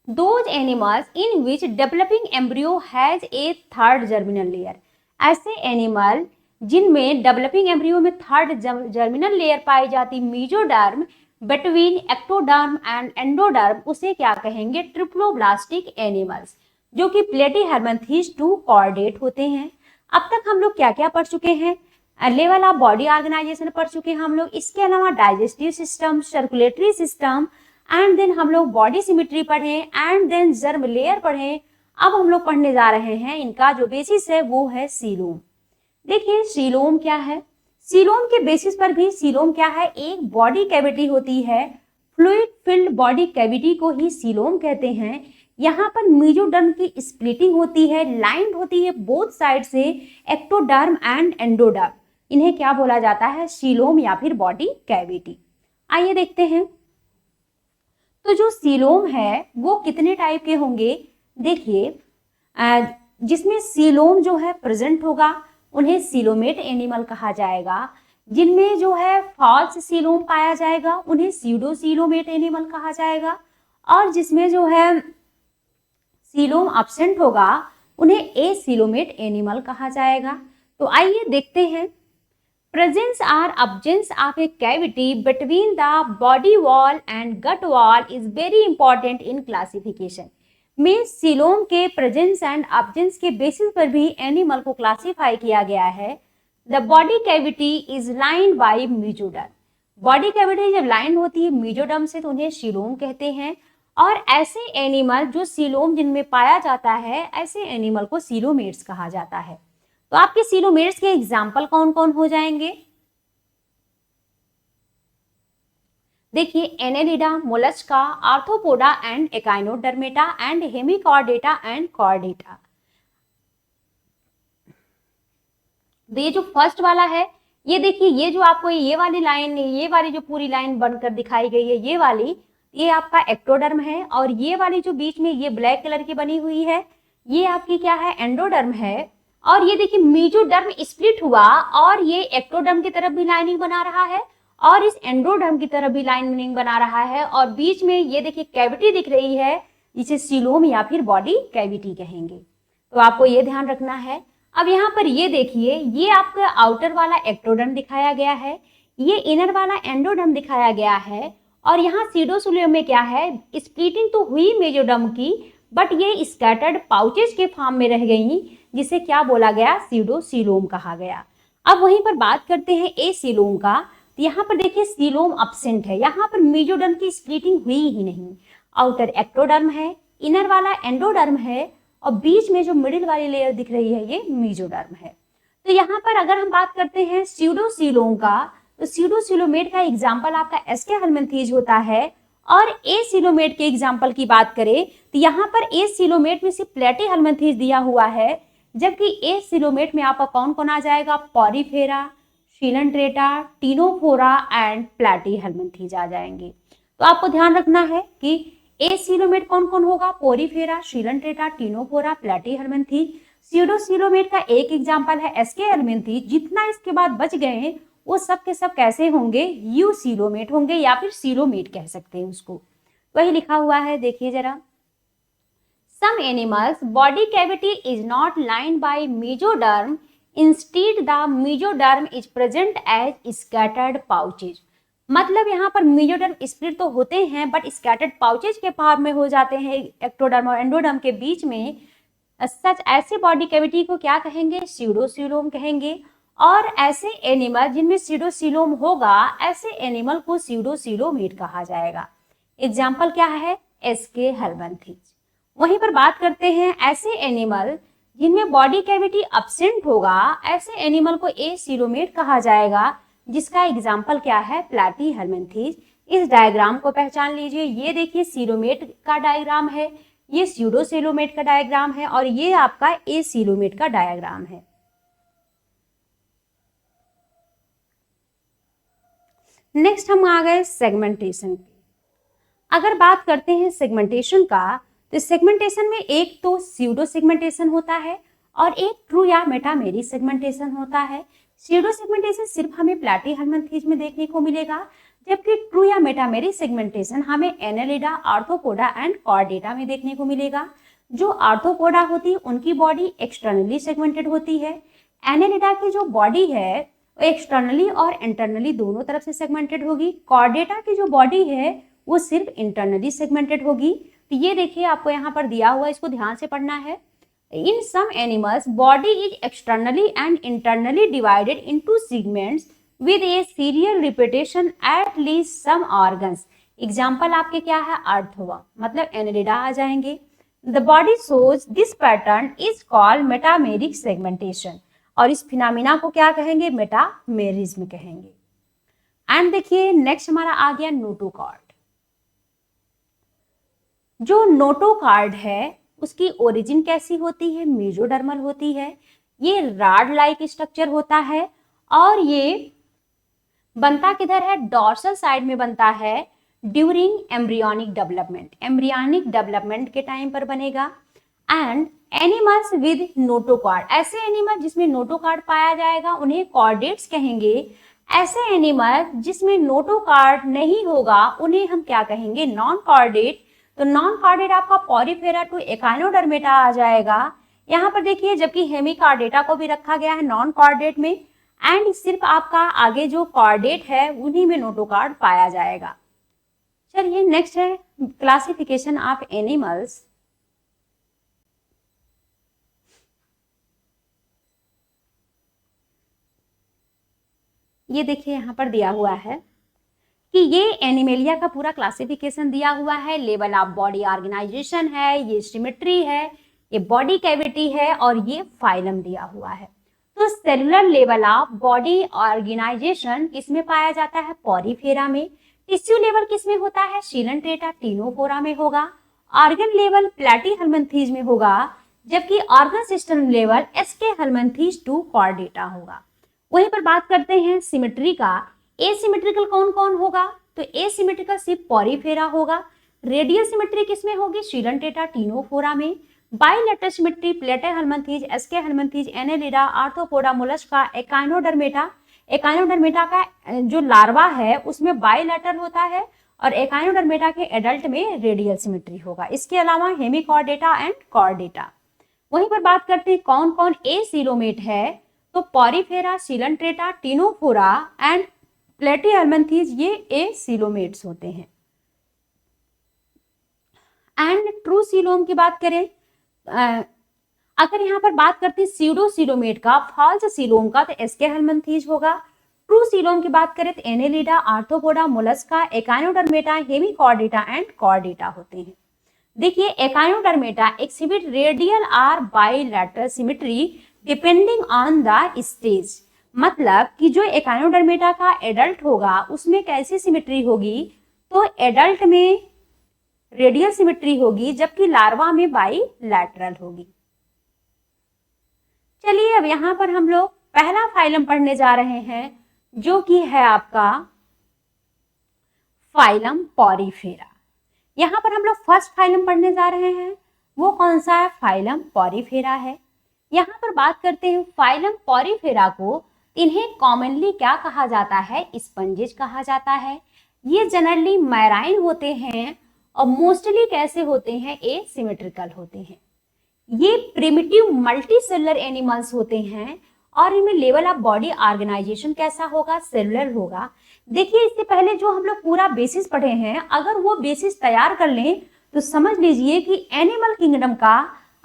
Those animals in which developing embryo has a third germinal layer, ऐसे एनिमल जिनमें डेवलपिंग एम्ब्रियो में थर्ड जर्मिनल लेयर पाई जाती, mesoderm between ectoderm and endoderm, उसे क्या कहेंगे? ट्रिप्लोब्लास्टिक एनिमल्स, जो कि प्लेटीहेल्मिन्थेस टू कॉर्डेट होते हैं। अब तक हम लोग क्या क्या पढ़ चुके हैं? लेवल ऑफ बॉडी ऑर्गेनाइजेशन पढ़ चुके हैं हम लोग, इसके अलावा digestive system, circulatory system, and then हम लोग बॉडी सिमेट्री पढ़े, एंड देन जर्म लेयर पढ़े। अब हम लोग पढ़ने जा रहे हैं इनका जो बेसिस है वो है सीलोम। देखिए सीलोम क्या है? सीलोम के बेसिस पर भी सीलोम क्या है? एक बॉडी कैविटी होती है, फ्लूइड फिल्ड बॉडी कैविटी को ही सीलोम कहते हैं। यहाँ पर मीजोडर्म की स्प्लिटिंग होती है, लाइंड होती है बोथ साइड से एक्टोडर्म एंड एंडोडर्म, इन्हें क्या बोला जाता है? सीलोम या फिर बॉडी कैविटी। आइए देखते हैं तो जो सीलोम है वो कितने टाइप के होंगे। देखिए जिसमें सीलोम जो है प्रेजेंट होगा उन्हें सीलोमेट एनिमल कहा जाएगा। जिनमें जो है फॉल्स सीलोम पाया जाएगा उन्हें सीडो सीलोमेट एनिमल कहा जाएगा। और जिसमें जो है सीलोम एब्सेंट होगा उन्हें ए सीलोमेट एनिमल कहा जाएगा। तो आइए देखते हैं। Presence or absence of a cavity between the body wall and gut wall is very important in classification. Means coelom के प्रेजेंस एंड absence के बेसिस पर भी एनिमल को क्लासीफाई किया गया है। The body cavity is lined by mesoderm. Body cavity जब line होती है मीजोडर्म से तो उन्हें सीलोम कहते हैं। और ऐसे एनिमल जो सीलोम जिनमें पाया जाता है ऐसे एनिमल को सीलोमेट्स कहा जाता है। तो आपके सीलोमेट्स के एग्जाम्पल कौन कौन हो जाएंगे? देखिए Annelida, Mollusca, arthropoda and echinodermata and Hemichordata and Chordata. ये जो फर्स्ट वाला है ये देखिए, ये जो आपको ये वाली लाइन, ये वाली जो पूरी लाइन बनकर दिखाई गई है ये वाली, ये आपका एक्टोडर्म है। और ये वाली जो बीच में ये ब्लैक कलर की बनी हुई है ये आपकी क्या है? एंडोडर्म है। और ये देखिए मीजोडर्म स्प्लिट हुआ और ये एक्टोडर्म की तरफ भी लाइनिंग बना रहा है और इस एंडोडर्म की तरफ भी लाइनिंग बना रहा है। और बीच में ये देखिए कैविटी दिख रही है, जिसे सीलोम या फिर बॉडी कैविटी कहेंगे। तो आपको ये ध्यान रखना है। अब यहाँ पर ये देखिए, ये आपका आउटर वाला एक्टोडर्म दिखाया गया है, ये इनर वाला एंडोडर्म दिखाया गया है। और यहाँ सीडोसीलोम में क्या है? स्प्लिटिंग तो हुई मेजोडर्म की, बट ये स्कैटर्ड पाउचेज के फॉर्म में रह गई, जिसे क्या बोला गया? सीडोसीलोम कहा गया। अब वहीं पर बात करते हैं ए सीलोम का। तो यहाँ पर देखिए सीलोम एब्सेंट है, यहाँ पर मेजोडर्म की स्प्लिटिंग हुई ही नहीं। आउटर एक्टोडर्म है, इनर वाला एंडोडर्म है और बीच में जो मिडिल वाली लेयर दिख रही है ये मेजोडर्म है। तो यहाँ पर अगर हम बात करते हैं सीडोसीलोम का, तो सीडोसीलोमेट का एग्जाम्पल आपका एस्के हेलमिंथेज होता है। और ए सीलोमेट के एग्जाम्पल की बात करें तो यहाँ पर ए सीलोमेट में सिर्फ प्लेटी हेलमिंथेज दिया हुआ है, जबकि ए सीलोमेट में आपका कौन कौन आ जाएगा? पॉरीफेरा, शिलंट्रेटा, टीनोफोरा एंड प्लेटी हेलमिंथेज आ जाएंगे। तो आपको ध्यान रखना है कि ए सीलोमेट कौन कौन होगा? पोरीफेरा, शिलंट्रेटा, टीनोफोरा, प्लेटी हेलमिंथेज। सीडोसीलोमेट का एक एग्जाम्पल है एस्के हेलमिंथेज। जितना इसके बाद बच गए वो सब के सब कैसे होंगे? यू सीलोमेट होंगे या फिर सीलोमेट कह सकते हैं उसको। वही लिखा हुआ है, देखिए जरा। Some animals body cavity is not lined by mesoderm. Instead, the mesoderm is present as scattered pouches. मतलब यहाँ पर मेजोडर्म स्प्लिट तो होते हैं बट स्कैटर्ड पाउचेज के फॉर्म में हो जाते हैं एक्टोडर्म और एंडोडर्म के बीच में। सच ऐसे बॉडी कैविटी को क्या कहेंगे? सीडोसीलोम कहेंगे। और ऐसे एनिमल जिनमें सीडोसीलोम होगा ऐसे एनिमल को सीडोसीलोमेट कहा जाएगा। एग्जाम्पल क्या है? एस्के हेलमिंथेज। वहीं पर बात करते हैं ऐसे एनिमल जिनमें बॉडी कैविटी एब्सेंट होगा, ऐसे एनिमल को ए सीलोमेट कहा जाएगा, जिसका एग्जाम्पल क्या है? प्लेटी हेलमिंथेज। इस डायग्राम को पहचान लीजिए। ये देखिए सीलोमेट का डायग्राम है, ये सीडोसीलोमेट का डायग्राम है और ये आपका ए सीलोमेट का डायग्राम है। नेक्स्ट हम आ गए सेगमेंटेशन पे। अगर बात करते हैं सेगमेंटेशन का, तो सेगमेंटेशन में एक तो स्यूडो सेगमेंटेशन होता है और एक ट्रू या मेटामेरिक सेगमेंटेशन होता है। स्यूडो सेगमेंटेशन सिर्फ हमें प्लेटी हेलमिंथेज में देखने को मिलेगा, जबकि ट्रू या मेटामेरिक सेगमेंटेशन हमें एनेलिडा, आर्थ्रोपोडा एंड कॉर्डेटा में देखने को मिलेगा। जो आर्थ्रोपोडा होती है उनकी बॉडी एक्सटर्नली सेगमेंटेड होती है। एनेलिडा की जो बॉडी है वो एक्सटर्नली और इंटरनली दोनों तरफ से सेगमेंटेड होगी। कॉर्डेटा की जो बॉडी है वो सिर्फ इंटरनली सेगमेंटेड होगी। तो ये देखिए आपको यहाँ पर दिया हुआ, इसको ध्यान से पढ़ना है। In some animals, body is externally and internally divided into segments with a serial repetition at least some organs. Example आपके क्या है? अर्थवा, मतलब एनेलिडा आ जाएंगे। The body shows this pattern is called metameric segmentation. और इस फिनोमिना को क्या कहेंगे? मेटामेरिज्म कहेंगे। एंड देखिए नेक्स्ट हमारा आ गया नोटोकॉर्ड। जो नोटोकॉर्ड है उसकी ओरिजिन कैसी होती है? मेसोडर्मल होती है। ये राड लाइक स्ट्रक्चर होता है और ये बनता किधर है? डॉर्सल साइड में बनता है during embryonic development. Embryonic development के टाइम पर बनेगा। एंड एनिमल्स विद नोटोकॉर्ड, ऐसे एनिमल जिसमें नोटोकॉर्ड पाया जाएगा उन्हें कॉर्डेट्स कहेंगे। ऐसे एनिमल जिसमें नोटोकॉर्ड नहीं होगा उन्हें हम क्या कहेंगे, नॉन कॉर्डेट। तो नॉन कॉर्डेट आपका पॉरीफेरा टू एकाइनोडर्मेटा आ जाएगा। यहाँ पर देखिए, जबकि हेमिकॉर्डेटा को भी रखा गया है नॉन कॉर्डेट में, एंड सिर्फ आपका आगे जो कॉर्डेट है उन्हीं में नोटोकॉर्ड पाया जाएगा। चलिए नेक्स्ट है क्लासिफिकेशन ऑफ एनिमल्स। ये देखिए यहाँ पर दिया हुआ है कि ये एनिमेलिया का पूरा क्लासिफिकेशन दिया हुआ है। लेवल ऑफ बॉडी ऑर्गेनाइजेशन है, ये सिमेट्री है, ये बॉडी कैविटी है और ये फाइलम दिया हुआ है। तो cellular level of body organization किसमें पाया जाता है, पॉरीफेरा में। टिश्यू लेवल किसमें होता है, शिलंट्रेटा टिनोफोरा में होगा। ऑर्गन लेवल प्लैटीहेल्मिन्थीज में होगा, जबकि organ system level Aschelminthes to Chordata होगा। वहीं पर बात करते हैं सिमेट्री का। एसिमेट्रिकल कौन कौन होगा, तो एसिमेट्रिकल सिर्फ पॉरीफेरा होगा। रेडियल सिमेट्री किसमें होगी, शिलंट्रेटा टिनोफोरा में। Bilateral symmetry Platyhelminthes, Aschelminthes, Annelida, arthropoda, Mollusca, Echinodermata. Echinodermata का जो लार्वा है उसमें बाइलेटरल होता है और एकाइनोडर्मेटा के एडल्ट में रेडियल सिमेट्री होगा। इसके अलावा हेमिकॉर्डेटा एंड कॉर्डेटा। वहीं पर बात करते हैं कौन कौन एसिलोमेट है, तो पॉरीफेरा, शिलंट्रेटा, टिनोफोरा एंड प्लैटीहेल्मिन्थीज ये एसिलोमेट्स होते हैं। एंड ट्रू सीलोम की बात करें, अगर यहाँ पर बात करते हैं सीडो सीलोमेट का, फॉल्स सीलोम का, तो एस्केहेल्मिन्थीज होगा। ट्रू सीलोम की बात करें तो annelida, arthropoda, Mollusca, echinodermata, hemichordata and chordata होते हैं। देखिए echinodermata exhibit radial or bilateral symmetry depending on the stage, मतलब कि जो एकाइनोडर्मेटा का एडल्ट होगा उसमें कैसी सिमेट्री होगी, तो एडल्ट में रेडियल सिमेट्री होगी जबकि लार्वा में बाइलैटरल होगी। चलिए अब यहाँ पर हम लोग पहला फाइलम पढ़ने जा रहे हैं जो कि है आपका फाइलम पॉरीफेरा। यहाँ पर हम लोग फर्स्ट फाइलम पढ़ने जा रहे हैं, वो कौन सा है, फाइलम पॉरीफेरा है। यहाँ पर बात करते हैं फाइलम पॉरीफेरा को, इन्हें कॉमनली क्या कहा जाता है, स्पंजेस कहा जाता है। ये जनरली मैराइन होते हैं और मोस्टली कैसे होते हैं, एसिमेट्रिकल होते हैं। ये प्रिमिटिव मल्टीसेलुलर एनिमल्स होते हैं और इनमें लेवल ऑफ बॉडी ऑर्गेनाइजेशन कैसा होगा, सेलुलर होगा। देखिए इससे पहले जो हम लोग पूरा बेसिस पढ़े हैं, अगर वो बेसिस तैयार कर लें तो समझ लीजिए कि एनिमल किंगडम का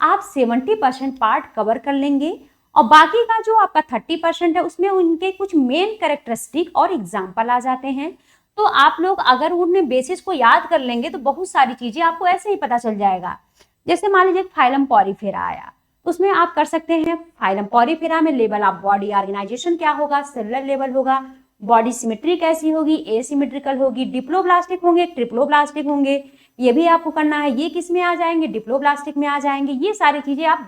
आप 70% पार्ट कवर कर लेंगे और बाकी का जो आपका 30% है उसमें उनके कुछ मेन कैरेक्टरिस्टिक और एग्जाम्पल आ जाते हैं। तो आप लोग अगर उनमें बेसिस को याद कर लेंगे तो बहुत सारी चीजें आपको ऐसे ही पता चल जाएगा। जैसे मान लीजिए फाइलम पॉरीफेरा आया, उसमें आप कर सकते हैं फाइलम पॉरीफेरा में लेवल ऑफ बॉडी ऑर्गेनाइजेशन क्या होगा, सेलुलर लेवल होगा, बॉडी सिमेट्री कैसी होगी, एसिमेट्रिकल होगी, डिप्लोब्लास्टिक होंगे, ट्रिप्लोब्लास्टिक होंगे, ये भी आपको करना है। ये किस में आ जाएंगे, डिप्लोब्लास्टिक में आ जाएंगे। ये सारी चीजें आप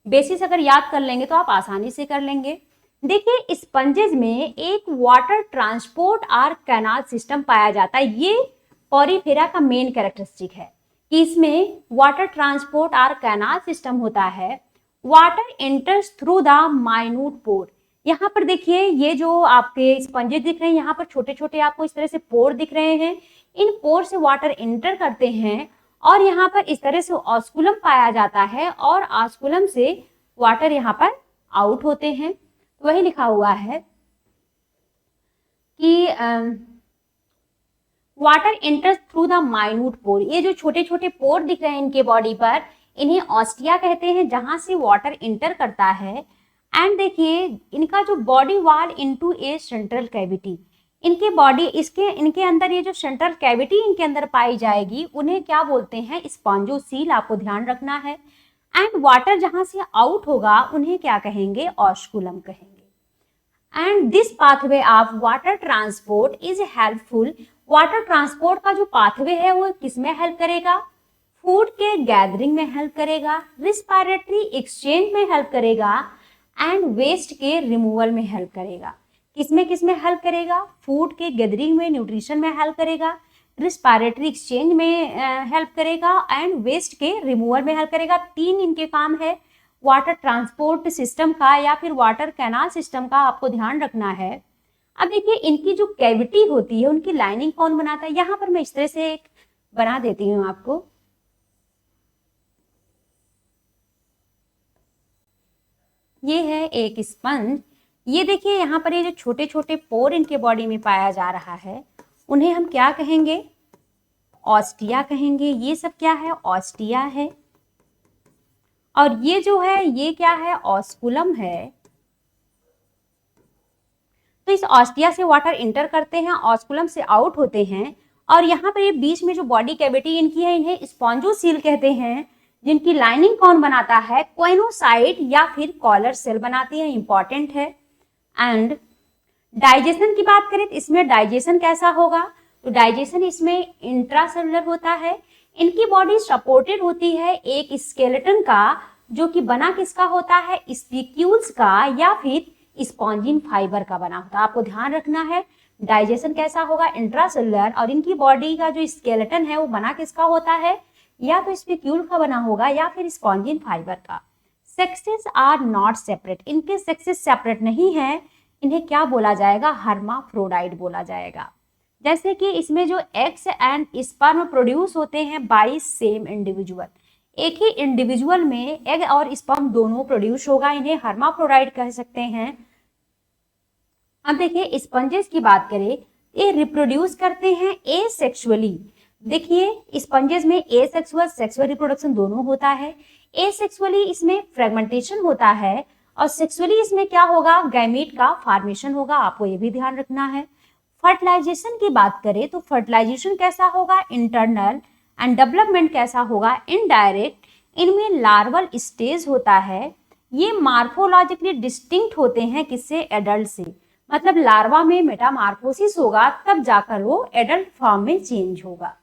बेसिस अगर याद कर लेंगे तो आप आसानी से कर लेंगे। देखिए स्पंजेस में एक वाटर ट्रांसपोर्ट और कैनाल सिस्टम पाया जाता है। ये पॉरीफेरा का मेन कैरेक्टरिस्टिक है कि इसमें वाटर ट्रांसपोर्ट और कैनाल सिस्टम होता है। Water enters through the minute pore. यहाँ पर देखिए ये जो आपके स्पंजेस दिख रहे हैं, यहाँ पर छोटे छोटे आपको इस तरह से पोर दिख रहे हैं। इन पोर से वाटर एंटर करते हैं और यहाँ पर इस तरह से ऑस्कुलम पाया जाता है और ऑस्कुलम से वाटर यहाँ पर आउट होते हैं। वही लिखा हुआ है कि water enters through the minute pore. ये जो छोटे छोटे पोर दिख रहे हैं इनके बॉडी पर, इन्हें ऑस्टिया कहते हैं, जहां से वाटर एंटर करता है। एंड देखिए इनका जो बॉडी वॉल इनटू ए सेंट्रल कैविटी, इनके बॉडी इनके अंदर ये जो सेंट्रल कैविटी इनके अंदर पाई जाएगी उन्हें क्या बोलते हैं, स्पॉन्जोसील, आपको ध्यान रखना है। एंड वाटर जहां से आउट होगा उन्हें क्या कहेंगे, ऑस्कुलम कहेंगे। And this pathway of water transport is helpful. Water transport का जो पाथवे है वो किसमें हेल्प करेगा, फूड के गैदरिंग में हेल्प करेगा, रिस्पायरेटरी एक्सचेंज में हेल्प करेगा एंड वेस्ट के रिमूवल में हेल्प करेगा। किसमें हेल्प करेगा, फूड के गैदरिंग में, न्यूट्रिशन में हेल्प करेगा, रिस्पायरेटरी एक्सचेंज में हेल्प करेगा एंड वेस्ट के रिमूवल में हेल्प करेगा। 3 इनके काम है। वाटर ट्रांसपोर्ट सिस्टम का या फिर वाटर कैनाल सिस्टम का आपको ध्यान रखना है। अब देखिए इनकी जो कैविटी होती है उनकी लाइनिंग कौन बनाता है, यहाँ पर मैं इस तरह से एक बना देती हूँ आपको। ये है एक स्पंज। ये देखिए यहाँ पर ये जो छोटे छोटे पोर इनके बॉडी में पाया जा रहा है उन्हें हम क्या कहेंगे, ऑस्टिया कहेंगे। ये सब क्या है, ऑस्टिया है। और ये जो है ये क्या है, ऑस्कुलम है। तो इस ऑस्टिया से वाटर इंटर करते हैं, ऑस्कुलम से आउट होते हैं। और यहाँ पर ये बीच में जो बॉडी कैविटी इनकी है इन्हें स्पॉन्जोसील कहते हैं, जिनकी लाइनिंग कौन बनाता है, कोइनोसाइट या फिर कॉलर सेल बनाती है, इंपॉर्टेंट है। एंड डाइजेशन की बात करें तो इसमें डाइजेशन कैसा होगा, तो डाइजेशन इसमें इंट्रासेलुलर होता है। इनकी बॉडी सपोर्टेड होती है एक स्केलेटन का, जो कि बना किसका होता है, स्पिक्यूल्स का या फिर स्पॉन्जिन फाइबर का बना होता है। आपको ध्यान रखना है डाइजेशन कैसा होगा, इंट्रासेलुलर, और इनकी बॉडी का जो स्केलेटन है वो बना किसका होता है, या तो स्पिक्यूल का बना होगा या फिर स्पॉन्जिन फाइबर का। सेक्सेस आर नॉट सेपरेट, इनके सेक्सेस सेपरेट नहीं है, इन्हें क्या बोला जाएगा, हर्माफ्रोडाइट बोला जाएगा। जैसे कि इसमें जो एग्स एंड स्पर्म प्रोड्यूस होते हैं बाय सेम इंडिविजुअल, एक ही इंडिविजुअल में एग और स्पर्म दोनों प्रोड्यूस होगा, इन्हें हर्माफ्रोडाइट कह सकते हैं। अब देखिए स्पंजेस की बात करें, ये रिप्रोड्यूस करते हैं एसेक्सुअली। देखिए स्पंजेस में एसेक्सुअल सेक्सुअल रिप्रोडक्शन दोनों होता है। एसेक्सुअली इसमें फ्रेगमेंटेशन होता है और सेक्सुअली इसमें क्या होगा, गैमीट का फॉर्मेशन होगा, आपको ये भी ध्यान रखना है। फर्टिलाइजेशन की बात करें तो फर्टिलाइजेशन कैसा होगा, इंटरनल, एंड डेवलपमेंट कैसा होगा, इनडायरेक्ट। इनमें लार्वल स्टेज होता है। ये मार्फोलॉजिकली डिस्टिंक्ट होते हैं किससे, एडल्ट से। मतलब लार्वा में मेटामार्फोसिस होगा तब जाकर वो एडल्ट फॉर्म में चेंज होगा।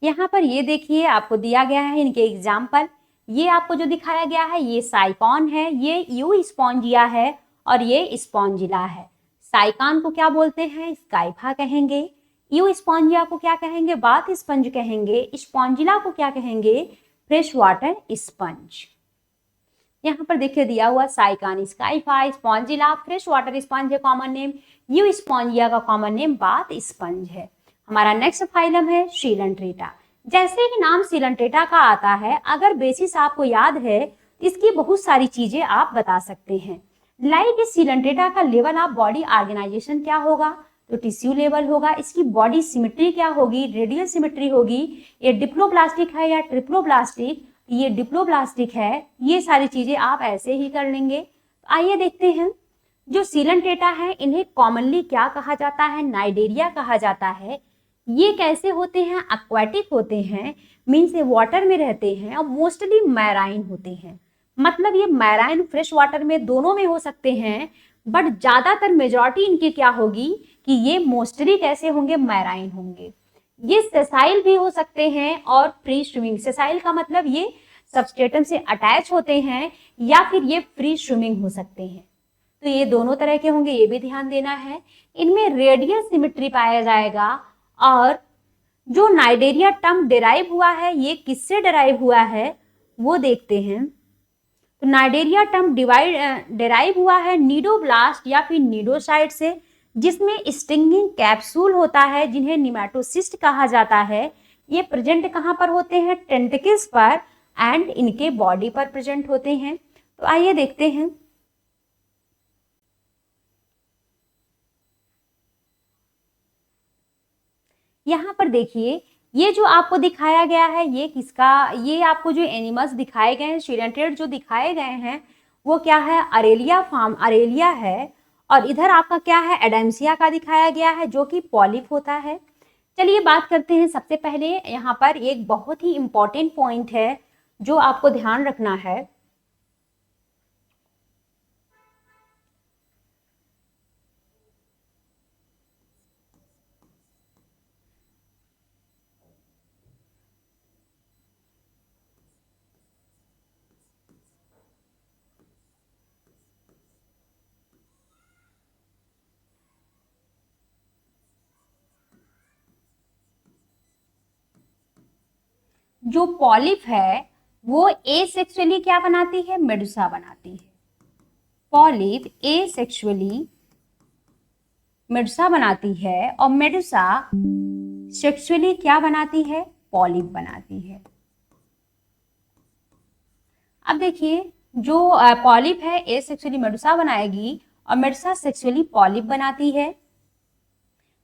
यहाँ पर ये देखिए आपको दिया गया है इनके एग्जाम्पल। ये आपको जो दिखाया गया है ये साइकॉन है, ये यू स्पॉन्जिया है और ये स्पॉन्जिला है। साइकॉन को क्या बोलते हैं, स्काइफा कहेंगे। यू स्पॉन्जिया को क्या कहेंगे, बाथ स्पंज कहेंगे। स्पॉन्जिला को क्या कहेंगे, फ्रेश वाटर स्पंज। यहाँ पर देखिए दिया हुआ Sycon, Scypha, Spongilla, fresh water sponge है कॉमन नेम। यू स्पॉन्जिया का कॉमन नेम बाथ स्पंज है। हमारा नेक्स्ट फाइलम है सीलेंट्रेटा। जैसे ही नाम सीलेंट्रेटा का आता है, अगर बेसिस आपको याद है, इसकी बहुत सारी चीजें आप बता सकते हैं। लाइक इस सीलेंट्रेटा का लेवल ऑफ बॉडी ऑर्गेनाइजेशन क्या होगा, तो टिश्यू लेवल होगा। इसकी बॉडी सिमेट्री क्या होगी, रेडियल सिमेट्री होगी। ये डिप्लोब्लास्टिक है या ट्रिप्लोब्लास्टिक, ये डिप्लोब्लास्टिक है। ये सारी चीजें आप ऐसे ही कर लेंगे। आइए देखते हैं जो सीलेंट्रेटा है इन्हें कॉमनली क्या कहा जाता है, नाइडेरिया कहा जाता है। ये कैसे होते हैं, एक्वाटिक होते हैं, मीन्स ये वाटर में रहते हैं और मोस्टली मैराइन होते हैं। मतलब ये मैराइन फ्रेश वाटर में दोनों में हो सकते हैं, बट ज्यादातर मेजॉरिटी इनकी क्या होगी कि ये मोस्टली कैसे होंगे, मैराइन होंगे। ये सेसाइल भी हो सकते हैं और फ्री स्विमिंग। सेसाइल का मतलब ये सबस्ट्रेटम से अटैच होते हैं या फिर ये फ्री स्विमिंग हो सकते हैं। तो ये दोनों तरह के होंगे, ये भी ध्यान देना है। इनमें रेडियल सिमेट्री पाया जाएगा। और जो नाइडेरिया टर्म डिराइव हुआ है ये किससे डिराइव हुआ है वो देखते हैं। तो नाइडेरिया टर्म डिराइव हुआ है नीडोब्लास्ट या फिर नीडोसाइट से, जिसमें स्टिंगिंग कैप्सूल होता है जिन्हें निमेटोसिस्ट कहा जाता है। ये प्रेजेंट कहाँ पर होते हैं, टेंटिकल्स पर एंड इनके बॉडी पर प्रेजेंट होते हैं। तो आइए देखते हैं। यहाँ पर देखिए ये जो आपको दिखाया गया है ये किसका, ये आपको जो एनिमल्स दिखाए गए हैं, सीलेंट्रेट जो दिखाए गए हैं वो क्या है, अरेलिया फार्म, अरेलिया है। और इधर आपका क्या है, एडम्सिया का दिखाया गया है जो कि पॉलिप होता है। चलिए बात करते हैं। सबसे पहले यहाँ पर एक बहुत ही इंपॉर्टेंट पॉइंट है जो आपको ध्यान रखना है। जो पॉलिप है वो एसेक्सुअली क्या बनाती है, मेडुसा बनाती है। पॉलिप एसेक्सुअली मेडुसा बनाती है और मेडुसा सेक्सुअली क्या बनाती है, पॉलिप बनाती है। अब देखिए जो पॉलिप है एसेक्सुअली मेडुसा बनाएगी और मेडुसा सेक्सुअली पॉलिप बनाती है,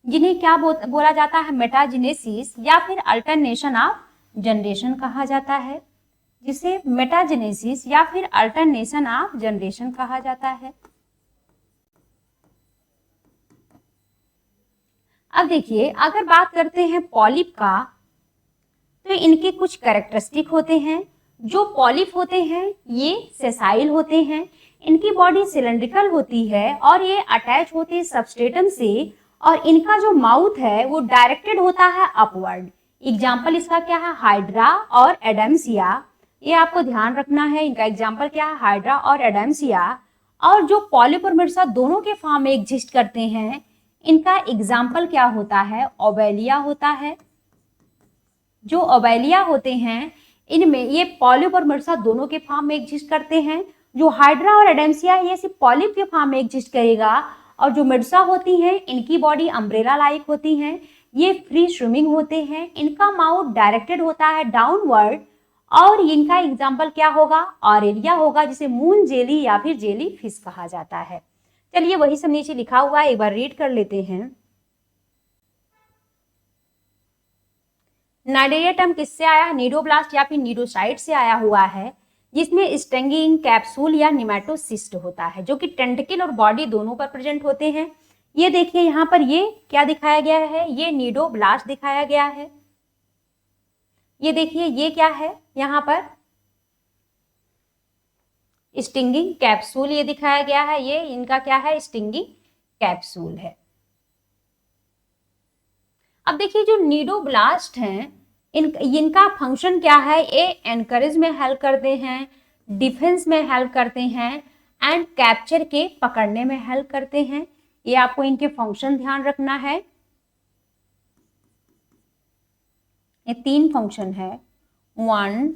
जिन्हें क्या बोला जाता है, मेटाजेनेसिस या फिर अल्टरनेशन ऑफ जनरेशन कहा जाता है, जिसे मेटाजेनेसिस या फिर अल्टरनेशन ऑफ जनरेशन कहा जाता है। अब देखिए अगर बात करते हैं पॉलिप का, तो इनके कुछ कैरेक्टरिस्टिक होते हैं। जो पॉलिप होते हैं ये सेसाइल होते हैं, इनकी बॉडी सिलेंड्रिकल होती है और ये अटैच होते हैं सबस्ट्रेटम से, और इनका जो माउथ है वो डायरेक्टेड होता है अपवर्ड। एग्जाम्पल इसका क्या है, हाइड्रा और एडम्सिया, ये आपको ध्यान रखना है। इनका एग्जाम्पल क्या है, हाइड्रा और एडम्सिया। और जो पॉलिप और मेडुसा दोनों के फॉर्म में एग्जिस्ट करते हैं, इनका एग्जाम्पल क्या होता है, ओबेलिया होता है। जो ओबेलिया होते हैं इनमें ये पॉलिप और मेडुसा दोनों के फॉर्म में एग्जिस्ट करते हैं। जो हाइड्रा और एडम्सिया ये सिर्फ पॉलिप के फॉर्म में एग्जिस्ट करेगा, और जो मेडुसा होती हैं इनकी बॉडी अम्ब्रेला लाइक होती हैं, ये फ्री स्विमिंग होते हैं, इनका माउथ डायरेक्टेड होता है डाउनवर्ड, और इनका एग्जाम्पल क्या होगा, ऑरेलिया होगा, जिसे मून जेली या फिर जेली फिश कहा जाता है। चलिए वही सब नीचे लिखा हुआ है, एक बार रीड कर लेते हैं। नाइडेरिया टर्म किससे आया, नीडोब्लास्ट या फिर नीडोसाइट से आया हुआ है, जिसमें स्टिंगिंग कैप्सूल या निमेटोसिस्ट होता है, जो कि टेंटिकल और बॉडी दोनों पर प्रेजेंट होते हैं। ये देखिए यहाँ पर ये क्या दिखाया गया है, ये नीडोब्लास्ट दिखाया गया है। ये देखिए ये क्या है, यहाँ पर स्टिंगिंग कैप्सूल ये दिखाया गया है, ये इनका क्या है, स्टिंगिंग कैप्सूल है। अब देखिए जो नीडोब्लास्ट हैं इनका फंक्शन क्या है, ये एनकरेज में हेल्प करते हैं, डिफेंस में हेल्प करते हैं, एंड कैप्चर के पकड़ने में हेल्प करते हैं। ये आपको इनके फंक्शन ध्यान रखना है। ये 3 फंक्शन है, 1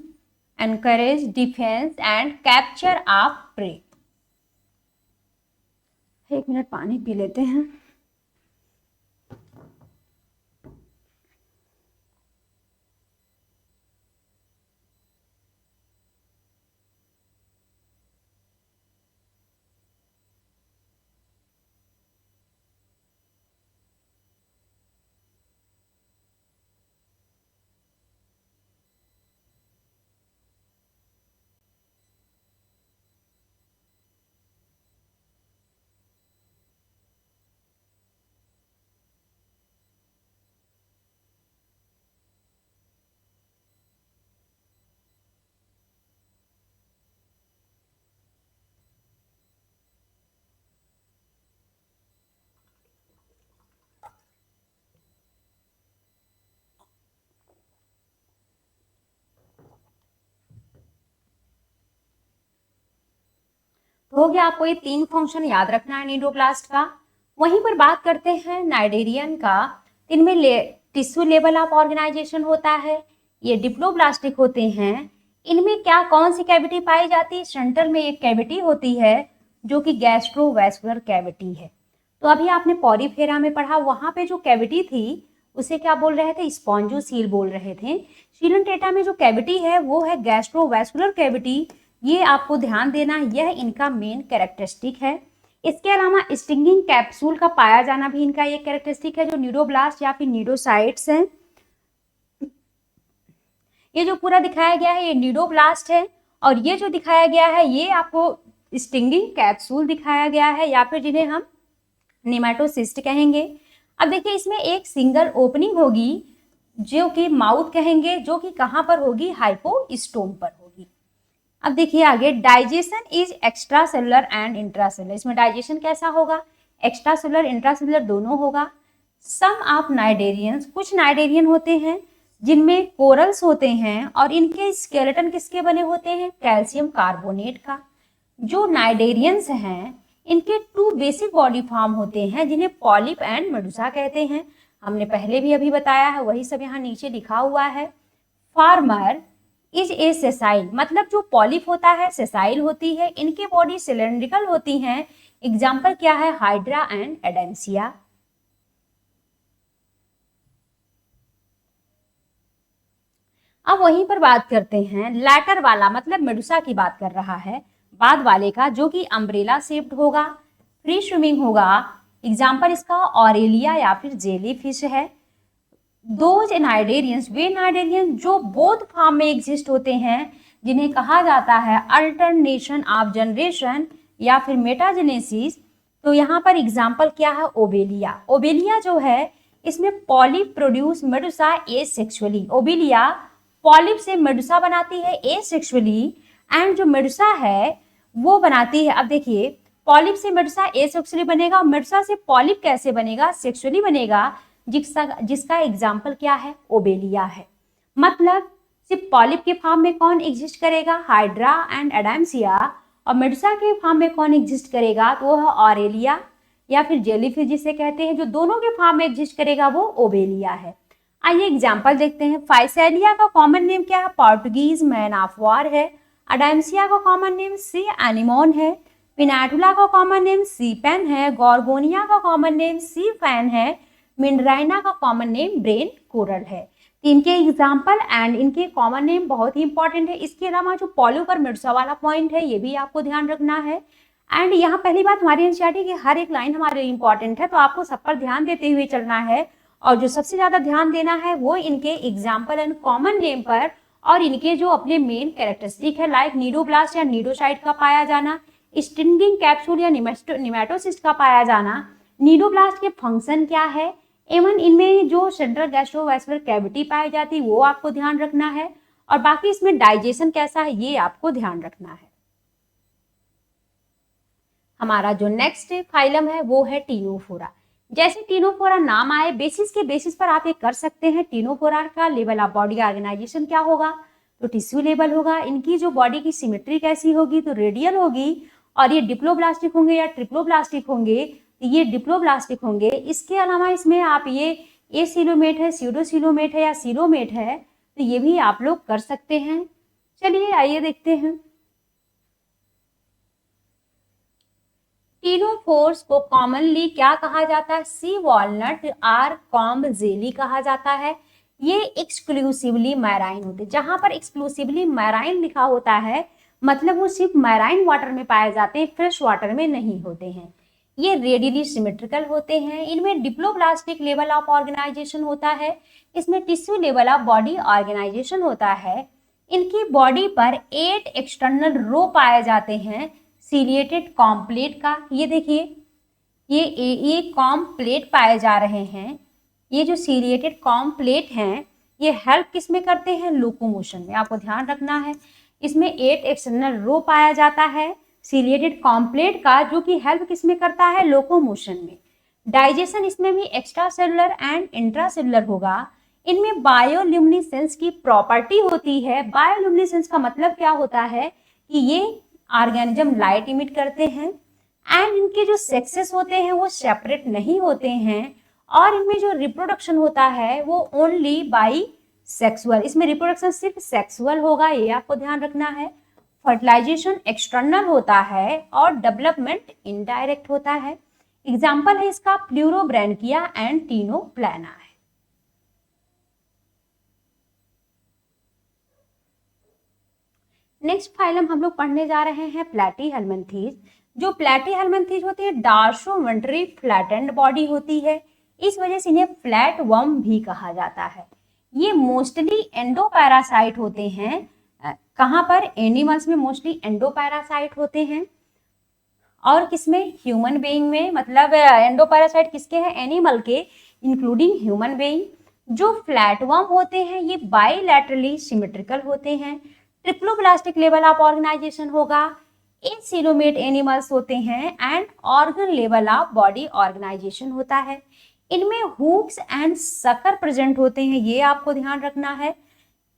anchorage, defence and capture of prey. 1 minute पानी पी लेते हैं। हो गया, आपको ये 3 फंक्शन याद रखना है नीडोब्लास्ट का। वहीं पर बात करते हैं नाइडेरियन का, इनमें टिश्यू लेवल ऑफ ऑर्गेनाइजेशन होता है, ये डिप्लोब्लास्टिक होते हैं। इनमें क्या कौन सी कैविटी पाई जाती है, सेंटर में एक कैविटी होती है जो कि गैस्ट्रोवैस्कुलर कैविटी है। तो अभी आपने पॉलीफेरा में पढ़ा, वहां पे जो कैविटी थी उसे क्या बोल रहे थे, स्पॉन्जोसील बोल रहे थे। शीलन में जो कैविटी है वो है गैस्ट्रोवैस्कुलर कैविटी। ये आपको ध्यान देना, यह इनका मेन कैरेक्टरिस्टिक है। इसके अलावा स्टिंगिंग कैप्सूल का पाया जाना भी इनका एक कैरेक्टरिस्टिक है, जो नीडोब्लास्ट या फिर नीडोसाइट्स हैं। ये जो पूरा दिखाया गया है ये नीडोब्लास्ट है, और ये जो दिखाया गया है ये आपको स्टिंगिंग कैप्सूल दिखाया गया है, या फिर जिन्हें हम निमेटोसिस्ट कहेंगे। अब देखिए इसमें एक सिंगल ओपनिंग होगी जो कि माउथ कहेंगे, जो कि कहाँ पर होगी, हाइपोस्टोम पर होगी। अब देखिए आगे, digestion is extra cellular and intracellular. इसमें डाइजेशन कैसा होगा, एक्स्ट्रा सेलुलर इंट्रासेलुलर दोनों होगा। सम ऑफ नाइडेरियंस, कुछ नाइडेरियन होते हैं जिनमें कोरल्स होते हैं, और इनके स्केलेटन किसके बने होते हैं, कैल्शियम कार्बोनेट का। जो नाइडेरियंस हैं इनके 2 बेसिक बॉडी फॉर्म होते हैं, जिन्हें पॉलिप एंड मेडुसा कहते हैं। हमने पहले भी अभी बताया है, वही सब यहाँ नीचे लिखा हुआ है। फार्मर इज ए सेसाइल, मतलब जो पॉलिप होता है सेसाइल होती है, इनकी बॉडी सिलेंड्रिकल होती हैं। एग्जाम्पल क्या है, हाइड्रा एंड एडेंसिया। अब वहीं पर बात करते हैं लैटर वाला, मतलब मेडुसा की बात कर रहा है, बाद वाले का, जो कि अम्ब्रेला शेप्ड होगा, फ्री स्विमिंग होगा। एग्जाम्पल इसका ऑरेलिया या फिर जेली फिश है। दोज नाइडेरियंस, वे नाइडेरियंस जो बोथ फॉर्म में एग्जिस्ट होते हैं, जिन्हें कहा जाता है अल्टरनेशन ऑफ जनरेशन या फिर मेटाजेनेसिस। तो यहाँ पर एग्जाम्पल क्या है, ओबेलिया। ओबेलिया जो है इसमें polyp produce Medusa asexually. Obelia polyp से मेडुसा बनाती है एसेक्सुअली, एंड जो मेडुसा है वो बनाती है, अब देखिए पॉलिप से मेडुसा एसेक्सुअली बनेगा, और मेडुसा से पॉलिप कैसे बनेगा, सेक्सुअली बनेगा, जिसका एग्जाम्पल क्या है, ओबेलिया है। मतलब सिर्फ पॉलिप के फॉर्म में कौन एग्जिस्ट करेगा, हाइड्रा एंड एडेंसिया, और मेडुसा के फॉर्म में कौन एग्जिस्ट करेगा, तो वो है ऑरेलिया या फिर जेलीफिश जिसे कहते हैं। जो दोनों के फॉर्म में एग्जिस्ट करेगा वो ओबेलिया है। आइए एग्जाम्पल देखते हैं। फाइसेलिया का कॉमन नेम क्या है, पोर्टुगीज मैन ऑफ वॉर है। अडेंसिया का कॉमन नेम सी एनिमोन है। पिनाटुला का कॉमन नेम सी पेन है। गॉर्गोनिया का कॉमन नेम सी फैन है। मिंड्राइना का कॉमन नेम ब्रेन कोरल है। इनके एग्जाम्पल एंड इनके कॉमन नेम बहुत ही इंपॉर्टेंट है। इसके अलावा जो पॉलिप और मेडुसा वाला पॉइंट है ये भी आपको ध्यान रखना है। एंड यहाँ पहली बात हमारी एनसीईआरटी की हर एक लाइन हमारे लिए इंपॉर्टेंट है, तो आपको सब पर ध्यान देते हुए चलना है, और जो सबसे ज्यादा ध्यान देना है वो इनके एग्जाम्पल एंड कॉमन नेम पर, और इनके जो अपने मेन कैरेक्टरिस्टिक है, लाइक नीडोब्लास्ट या नीडोसाइट का पाया जाना, स्टिंगिंग कैप्सूल या निमेटोसिस्ट का पाया जाना, नीडोब्लास्ट के फंक्शन क्या है, एवं इनमें जो सेंट्रल गैस्ट्रोवैस्कुलर कैविटी पाई जाती है वो आपको ध्यान रखना है, और बाकी इसमें डाइजेशन कैसा है ये आपको ध्यान रखना है। हमारा जो नेक्स्ट फाइलम है वो है टीनोफोरा। जैसे टीनोफोरा नाम आए, बेसिस के बेसिस पर आप ये कर सकते हैं। टीनोफोरा का लेवल ऑफ बॉडी ऑर्गेनाइजेशन क्या होगा, तो टिश्यू लेवल होगा। इनकी जो बॉडी की सिमेट्री कैसी होगी, तो रेडियल होगी, और ये डिप्लोब्लास्टिक होंगे या ट्रिप्लोब्लास्टिक होंगे, तो ये डिप्लोब्लास्टिक होंगे। इसके अलावा इसमें आप ये एसिलोमेट है, स्यूडोसिलोमेट है या सिलोमेट है, तो ये भी आप लोग कर सकते हैं। चलिए आइए देखते हैं। टीनोफोर्स को कॉमनली क्या कहा जाता है, sea walnut or comb jelly कहा जाता है। ये एक्सक्लूसिवली मैराइन होते हैं। जहां पर एक्सक्लूसिवली मैराइन लिखा होता है मतलब वो सिर्फ मैराइन वाटर में पाए जाते हैं, फ्रेश वाटर में नहीं होते हैं। ये रेडियली सिमेट्रिकल होते हैं। इनमें डिप्लोब्लास्टिक लेवल ऑफ ऑर्गेनाइजेशन होता है। इसमें tissue level of body organization होता है। इनकी बॉडी पर 8 एक्सटर्नल रो पाए जाते हैं सीलिएटेड कॉम्प्लेट का। ये देखिए ये कॉम्प्लेट पाए जा रहे हैं। ये जो सीलिएटेड कॉम्प्लेट हैं ये हेल्प किस में करते हैं, लोकोमोशन में, आपको ध्यान रखना है। इसमें 8 एक्सटर्नल रो पाया जाता है सीलिएटेड कॉम्प्लेट का, जो कि हेल्प किस में करता है, लोकोमोशन में। डाइजेशन इसमें भी extra cellular and intra cellular होगा। इनमें बायोल्यूमिनेसेंस की प्रॉपर्टी होती है। बायोल्यूमिनेसेंस का मतलब क्या होता है कि ये ऑर्गेनिज्म लाइट इमिट करते हैं, एंड इनके जो सेक्सेस होते हैं वो सेपरेट नहीं होते हैं, और इनमें जो रिप्रोडक्शन होता है वो ओनली बाई सेक्सुअल। इसमें रिप्रोडक्शन सिर्फ सेक्सुअल होगा, ये आपको ध्यान रखना है। फर्टिलाइजेशन एक्सटर्नल होता है और डेवलपमेंट इनडायरेक्ट होता है। एग्जाम्पल है इसका प्लूरोब्रैंकिया एंड टीनोप्लाना है। नेक्स्ट फाइलम हम लोग पढ़ने जा रहे हैं प्लैटीहेल्मिन्थीज। जो प्लैटीहेल्मिन्थीज होती है डार्सोवेंट्री फ्लैटेंड बॉडी होती है, इस वजह से इन्हें फ्लैट वर्म भी कहा जाता है। ये मोस्टली एंडोपैरासाइट होते हैं। कहाँ पर, एनिमल्स में मोस्टली एंडोपैरासाइट होते हैं, और किसमें, ह्यूमन बीइंग में। मतलब एंडोपैरासाइट किसके हैं, एनिमल के, इंक्लूडिंग ह्यूमन बीइंग। जो फ्लैटवर्म होते हैं ये बाइलैटरली सिमेट्रिकल होते हैं। ट्रिप्लोब्लास्टिक लेवल ऑफ ऑर्गेनाइजेशन होगा। एसिलोमेट एनिमल्स होते हैं, and organ level of body organization होता है। इनमें हुक्स एंड सकर प्रेजेंट होते हैं, ये आपको ध्यान रखना है।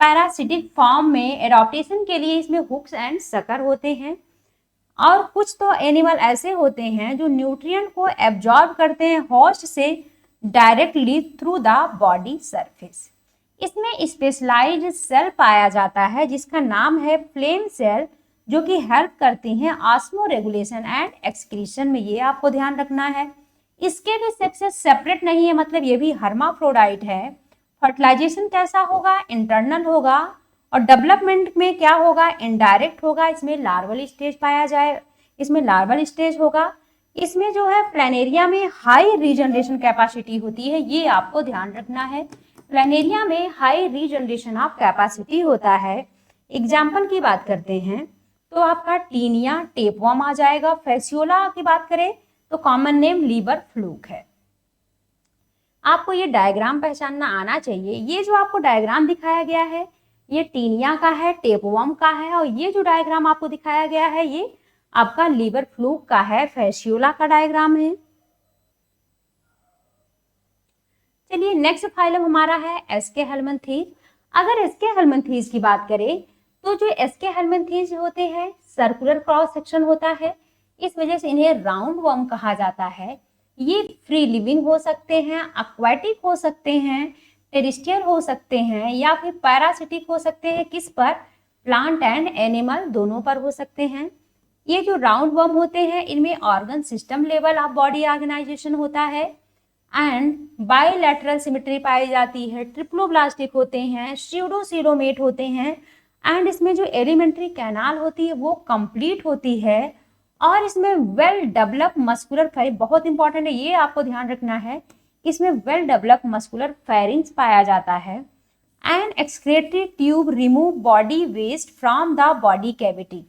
पैरासिटिक फॉर्म में एडॉप्टेशन के लिए इसमें हुक्स एंड सकर होते हैं। और कुछ तो एनिमल ऐसे होते हैं जो न्यूट्रिएंट को एब्जॉर्ब करते हैं होस्ट से directly through the body surface. इसमें स्पेशलाइज्ड सेल पाया जाता है जिसका नाम है फ्लेम सेल, जो कि हेल्प करती हैं ऑस्मो रेगुलेशन एंड एक्सक्रीशन में। ये आपको ध्यान रखना है। इसके भी सेक्सेस सेपरेट नहीं है, मतलब ये भी हर्माफ्रोडाइट है। फर्टिलाइजेशन कैसा होगा? इंटरनल होगा। और डेवलपमेंट में क्या होगा? इनडायरेक्ट होगा। इसमें लार्वल स्टेज पाया जाए, इसमें लार्वल स्टेज होगा। इसमें जो है प्लानेरिया में हाई रीजनरेशन कैपेसिटी होती है, ये आपको ध्यान रखना है। प्लानेरिया में हाई रीजनरेशन ऑफ कैपेसिटी होता है। एग्जाम्पल की बात करते हैं तो आपका टीनिया टेपवर्म आ जाएगा। फेसियोला की बात करें तो कॉमन नेम लीवर फ्लूक है। आपको ये डायग्राम पहचानना आना चाहिए। ये जो आपको डायग्राम दिखाया गया है ये टीनिया का है, टेपवर्म का है, और ये जो डायग्राम आपको दिखाया गया है ये आपका लीवर फ्लूक का है, फेसियोला का डायग्राम है। चलिए नेक्स्ट फाइलम हमारा है एस्के हेलमिंथेस। अगर एस्के हेलमिंथेस की बात करें तो जो एस्के हेलमिंथेस होते हैं सर्कुलर क्रॉस सेक्शन होता है, इस वजह से इन्हें राउंड वर्म कहा जाता है। ये फ्री लिविंग हो सकते हैं, एक्वाटिक हो सकते हैं, टेरेस्ट्रियल हो सकते हैं, या फिर पैरासिटिक हो सकते हैं। किस पर? प्लांट एंड एनिमल दोनों पर हो सकते हैं। ये जो राउंड वर्म होते हैं इनमें organ system level of body organization होता है एंड बायलैटरल सिमेट्री पाई जाती है। ट्रिप्लोब्लास्टिक होते हैं, स्यूडोसीलोमेट होते हैं, एंड इसमें जो एलिमेंट्री कैनाल होती है वो कंप्लीट होती है। और इसमें वेल डेवलप मस्कुलर फेरिंक्स बहुत इंपॉर्टेंट है, ये आपको ध्यान रखना है। इसमें वेल डेवलप मस्कुलर फेरिंक्स पाया जाता है। And excretory tube remove body waste from the body cavity.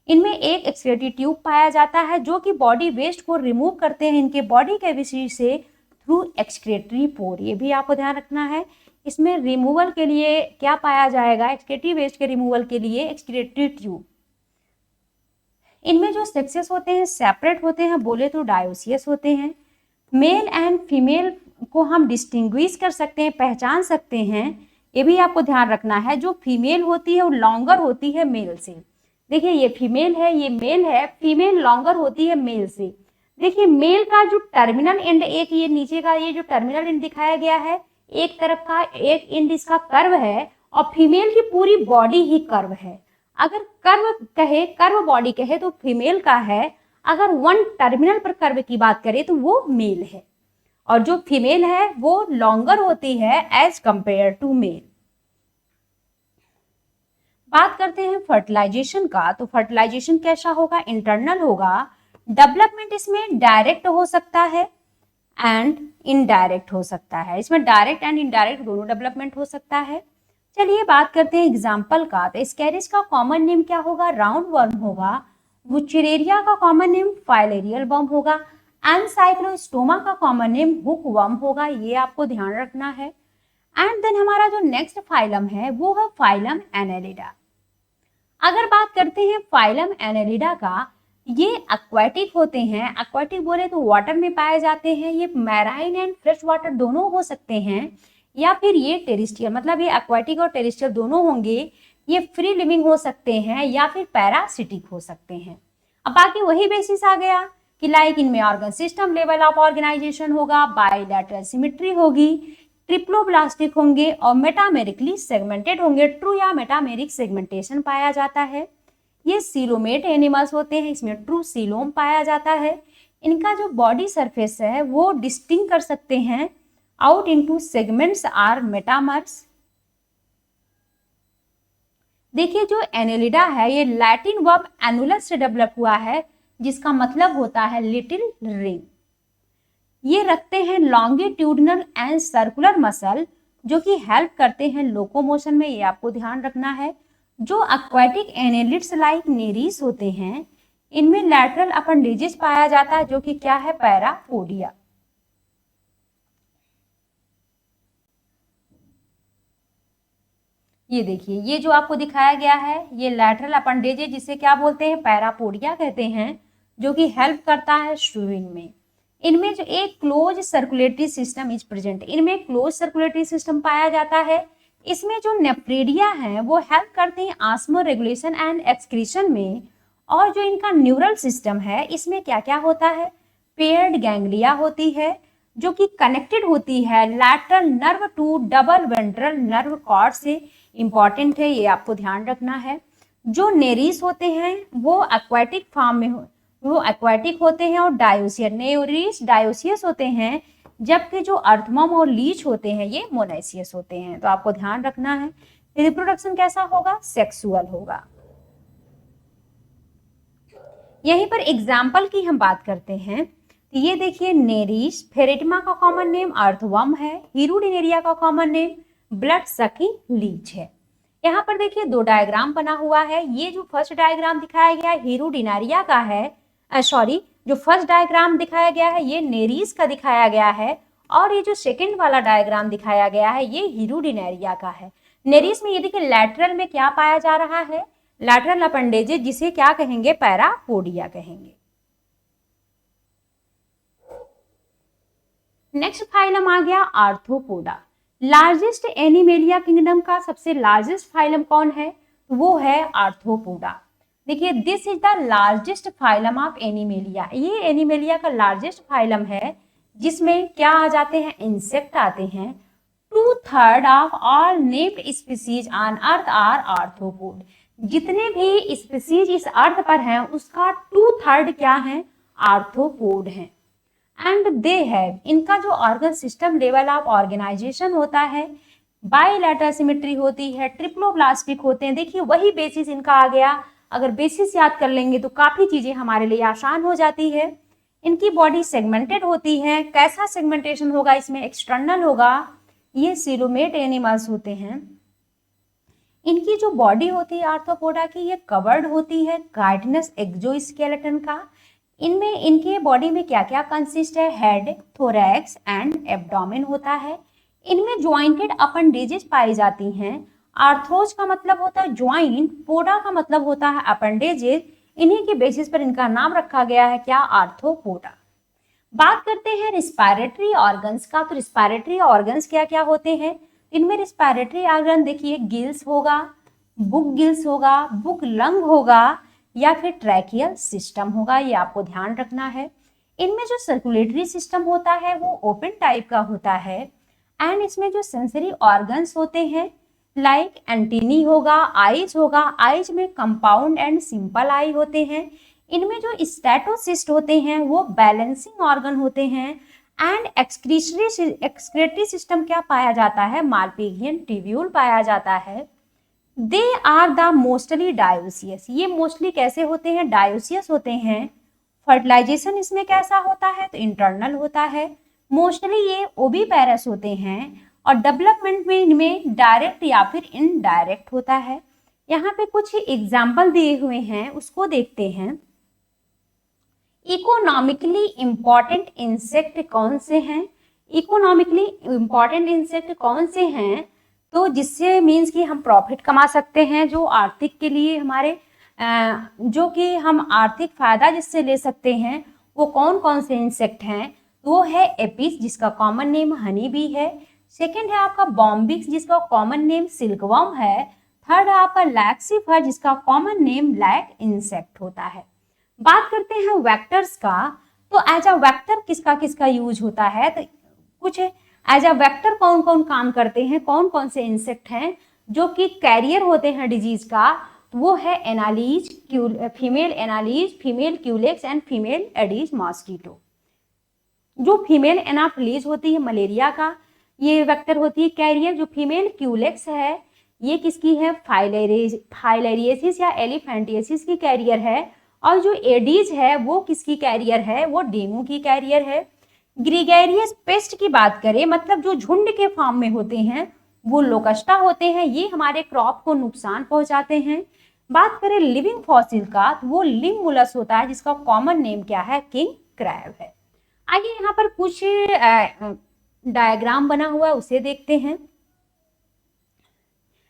इनमें एक एक्सक्रेटरी ट्यूब पाया जाता है जो कि बॉडी वेस्ट को रिमूव करते हैं इनके बॉडी कैविटी से थ्रू एक्सक्रेटरी पोर। ये भी आपको ध्यान रखना है। इसमें रिमूवल के लिए क्या पाया जाएगा? एक्सक्रेटरी वेस्ट के रिमूवल के लिए एक्सक्रेटरी ट्यूब। इनमें जो सेक्सेस होते हैं सेपरेट होते हैं, बोले तो डायोसियस होते हैं। मेल एंड फीमेल को हम डिस्टिंग्विश कर सकते हैं, पहचान सकते हैं। ये भी आपको ध्यान रखना है। जो फीमेल होती है वो लॉन्गर होती है मेल से। देखिए ये फीमेल है, ये मेल है, फीमेल लॉन्गर होती है मेल से। देखिए मेल का जो टर्मिनल एंड, एक ये नीचे का ये जो टर्मिनल एंड दिखाया गया है, एक तरफ का एक एंड इसका कर्व है, और फीमेल की पूरी बॉडी ही कर्व है। अगर कर्व कहे, कर्व बॉडी कहे तो फीमेल का है। अगर वन टर्मिनल पर कर्व की बात करें तो वो मेल है, और जो फीमेल है वो लॉन्गर होती है एज कंपेयर टू मेल। बात करते हैं फर्टिलाइजेशन का, तो फर्टिलाइजेशन कैसा होगा? इंटरनल होगा। डेवलपमेंट इसमें डायरेक्ट हो सकता है एंड इनडायरेक्ट हो सकता है। इसमें डायरेक्ट एंड इनडायरेक्ट दोनों डेवलपमेंट हो सकता है। चलिए बात करते हैं एग्जाम्पल का, तो स्कैरिस का कॉमन नेम क्या होगा? राउंड वर्म होगा। वुचेरेरिया का कॉमन नेम फाइलेरियल वर्म होगा। एनसाइक्लोस्टोमा का कॉमन नेम हुक वर्म होगा। ये आपको ध्यान रखना है। एंड देन हमारा जो नेक्स्ट फाइलम है वो है फाइलम एनेलिडा। अगर बात करते हैं फाइलम एनेलिडा का, ये एक्वाटिक होते हैं। एक्वाटिक बोले तो वाटर में पाए जाते हैं। ये मैराइन एंड फ्रेश वाटर दोनों हो सकते हैं, या फिर ये टेरेस्ट्रियल, मतलब ये एक्वाटिक और टेरेस्ट्रियल दोनों होंगे। ये फ्री लिविंग हो सकते हैं या फिर पैरासिटिक हो सकते हैं। अब बाकी वही बेसिस आ गया कि लाइक इनमें organ system level of organization होगा, बायलैटरल सिमेट्री होगी, ट्रिप्लोब्लास्टिक होंगे, और मेटामेरिकली सेगमेंटेड होंगे। ट्रू या मेटामेरिक सेगमेंटेशन पाया जाता है। ये सीलोमेट एनिमल्स होते हैं, इसमें ट्रू सीलोम पाया जाता है। इनका जो बॉडी सरफेस है वो डिस्टिंग कर सकते हैं out into segments or metamers. देखिए जो एनेलिडा है ये लैटिन वर्ब एनुलस से डेवलप हुआ है, जिसका मतलब होता है लिटिल रिंग। ये रखते हैं लॉन्गिट्यूडनल एंड सर्कुलर मसल जो कि हेल्प करते हैं लोकोमोशन में। ये आपको ध्यान रखना है। जो एक्वाटिक एनेलिड्स लाइक नेरीज होते हैं इनमें लैटरल अपेंडेजेस पाया जाता है जो कि क्या है? पैरापोडिया। ये देखिए ये जो आपको दिखाया गया है ये लैटरल अपेंडेजेस जिसे क्या बोलते हैं? पैरापोडिया कहते हैं, जो कि हेल्प करता है स्विमिंग में। इनमें जो एक close circulatory system is present, इनमें क्लोज सर्कुलेटरी सिस्टम पाया जाता है। इसमें जो नेफ्रेडिया है वो हेल्प करते हैं ऑस्मो रेगुलेशन एंड एक्सक्रीशन में। और जो इनका न्यूरल सिस्टम है इसमें क्या क्या होता है? पेयर्ड गैंग्लिया होती है, जो कि कनेक्टेड होती है lateral nerve to double ventral nerve cord से। इंपॉर्टेंट है, ये आपको ध्यान रखना है। जो नेरीस होते हैं वो एक्वाटिक फॉर्म में वो एक्वाटिक होते हैं और डायोसियस, नेरीस डायोसियस होते हैं, जबकि जो अर्थमम और लीच होते हैं ये मोनेसियस होते हैं। तो आपको ध्यान रखना है। रिप्रोडक्शन कैसा होगा? सेक्सुअल होगा। यहीं पर एग्जाम्पल की हम बात करते हैं तो ये देखिए, नेरीस फेरेटिमा का कॉमन नेम अर्थवर्म है, हीरुडिनेरिया का common name blood sucking Leach है। यहाँ पर देखिए दो डायग्राम बना हुआ है। ये जो फर्स्ट डायग्राम दिखाया गया है हीरुडिनेरिया का है, जो फर्स्ट डायग्राम दिखाया गया है ये नेरीस का दिखाया गया है, और ये जो सेकेंड वाला डायग्राम दिखाया गया है ये हीरुडिनेरिया का है। नेरीस में ये देखिए लैटरल में क्या पाया जा रहा है? लैटरल अपेंडेजेस, जिसे क्या कहेंगे? पैरापोडिया कहेंगे। नेक्स्ट फाइलम आ गया आर्थ्रोपोडा। लार्जेस्ट एनिमेलिया किंगडम का सबसे लार्जेस्ट फाइलम कौन है? वो है आर्थ्रोपोडा। देखिए, this is the largest phylum of animalia. ये एनिमेलिया का लार्जेस्ट फाइलम है, जिसमें क्या आ जाते हैं? इंसेक्ट आते हैं। 2/3 of all named species on earth are arthropod. जितने भी स्पीसीज इस अर्थ पर हैं उसका 2/3 क्या है? आर्थ्रोपोड हैं। एंड दे हैव, इनका जो organ system level of organization होता है, बाइलैटरल सिमेट्री होती है, ट्रिप्लोब्लास्टिक होते हैं। देखिए वही बेसिस इनका आ गया। अगर बेसिस याद कर लेंगे तो काफी चीजें हमारे लिए आसान हो जाती है। इनकी बॉडी सेगमेंटेड होती है। कैसा सेगमेंटेशन होगा इसमें? एक्सटर्नल होगा। ये सिलोमेट एनिमल्स होते हैं। इनकी जो बॉडी होती है आर्थ्रोपोडा की, ये कवर्ड होती है काइटिनस एक्सोस्केलेटन का। इनमें इनके बॉडी में क्या क्या कंसिस्ट है? हेड, थोरैक्स एंड एब्डोमेन होता है। इनमें ज्वाइंटेड अपेंडेजेस पाई जाती हैं। आर्थ्रोज का मतलब होता है ज्वाइंट, पोडा का मतलब होता है अपेंडेजेस। इन्हीं के बेसिस पर इनका नाम रखा गया है क्या? आर्थ्रोपोडा। बात करते हैं रिस्पायरेटरी ऑर्गन्स का। तो रिस्पायरेटरी ऑर्गन्स क्या क्या होते हैं? इनमें रिस्पायरेटरी ऑर्गन देखिए, गिल्स होगा, बुक गिल्स होगा, बुक लंग होगा, या फिर ट्रैकियल सिस्टम होगा। ये आपको ध्यान रखना है। इनमें जो सर्कुलेटरी सिस्टम होता है वो ओपन टाइप का होता है। एंड इसमें जो सेंसरी ऑर्गन्स होते हैं लाइक एंटीनी होगा, आईज होगा। आईज में कंपाउंड एंड सिंपल आई होते हैं। इनमें जो स्टैटोसिस्ट होते हैं वो बैलेंसिंग ऑर्गन होते हैं। एंड एक्सक्रेटरी सिस्टम क्या पाया जाता है? मालपिघियन ट्यूब्यूल पाया जाता है। They are the mostly dioecious. ये मोस्टली कैसे होते हैं? डायोसियस होते हैं। फर्टिलाइजेशन इसमें कैसा होता है? तो इंटरनल होता है। मोस्टली ये ओविपेरस होते हैं। और डेवलपमेंट में इनमें डायरेक्ट या फिर इनडायरेक्ट होता है। यहाँ पे कुछ एग्जाम्पल दिए हुए हैं, उसको देखते हैं। इकोनॉमिकली इंपॉर्टेंट इंसेक्ट कौन से हैं? इकोनॉमिकली इंपॉर्टेंट इंसेक्ट कौन से हैं तो जिससे मीन्स कि हम प्रॉफिट कमा सकते हैं, जो आर्थिक के लिए हमारे जो कि हम आर्थिक फायदा जिससे ले सकते हैं, वो कौन कौन से इंसेक्ट हैं? वो है एपिस, जिसका कॉमन नेम हनी बी है। सेकेंड है आपका बॉम्बिक्स, जिसका कॉमन नेम सिल्कवर्म है। थर्ड है आपका लैक्सिफर, जिसका कॉमन नेम लैक इंसेक्ट होता है। बात करते हैं वेक्टर्स का। तो एज अ वेक्टर किसका किसका यूज होता है? तो कुछ एज अ वेक्टर कौन कौन काम करते हैं, कौन कौन से इंसेक्ट हैं जो कि कैरियर होते हैं डिजीज का? वो है Anopheles, female Anopheles, female Culex and female Aedes mosquito. जो फीमेल एनाफिलीज होती है मलेरिया का, ये वेक्टर होती है कैरियर। जो फीमेल क्यूलेक्स है ये किसकी है? फाइलेरियसिस या एलिफेंटियसिस की कैरियर है। और जो एडीज है वो किसकी कैरियर है? वो डेंगू की कैरियर है। ग्रीगेरियस पेस्ट की बात करें, मतलब जो झुंड के फॉर्म में होते हैं, वो लोकस्टा होते हैं। ये हमारे क्रॉप को नुकसान पहुंचाते हैं। बात करें लिविंग फॉसिल का, तो वो लिम्बुलस होता है, जिसका कॉमन नेम क्या है? किंग क्रैब है। आगे यहाँ पर कुछ डायग्राम बना हुआ है, उसे देखते हैं।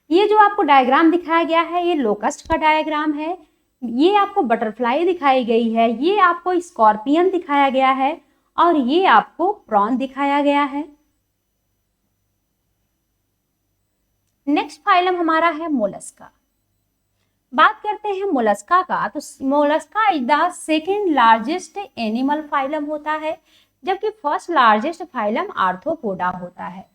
ये जो आपको डायग्राम दिखाया गया है ये लोकस्ट का डायग्राम है। ये आपको बटरफ्लाई दिखाई गई है, ये आपको स्कॉर्पियन दिखाया गया है, और ये आपको प्रॉन दिखाया गया है। नेक्स्ट फाइलम हमारा है मोलस्का। बात करते हैं मोलस्का का, तो Mollusca is the second largest animal phylum होता है। जबकि फर्स्ट लार्जेस्ट फाइलम आर्थ्रोपोडा होता है।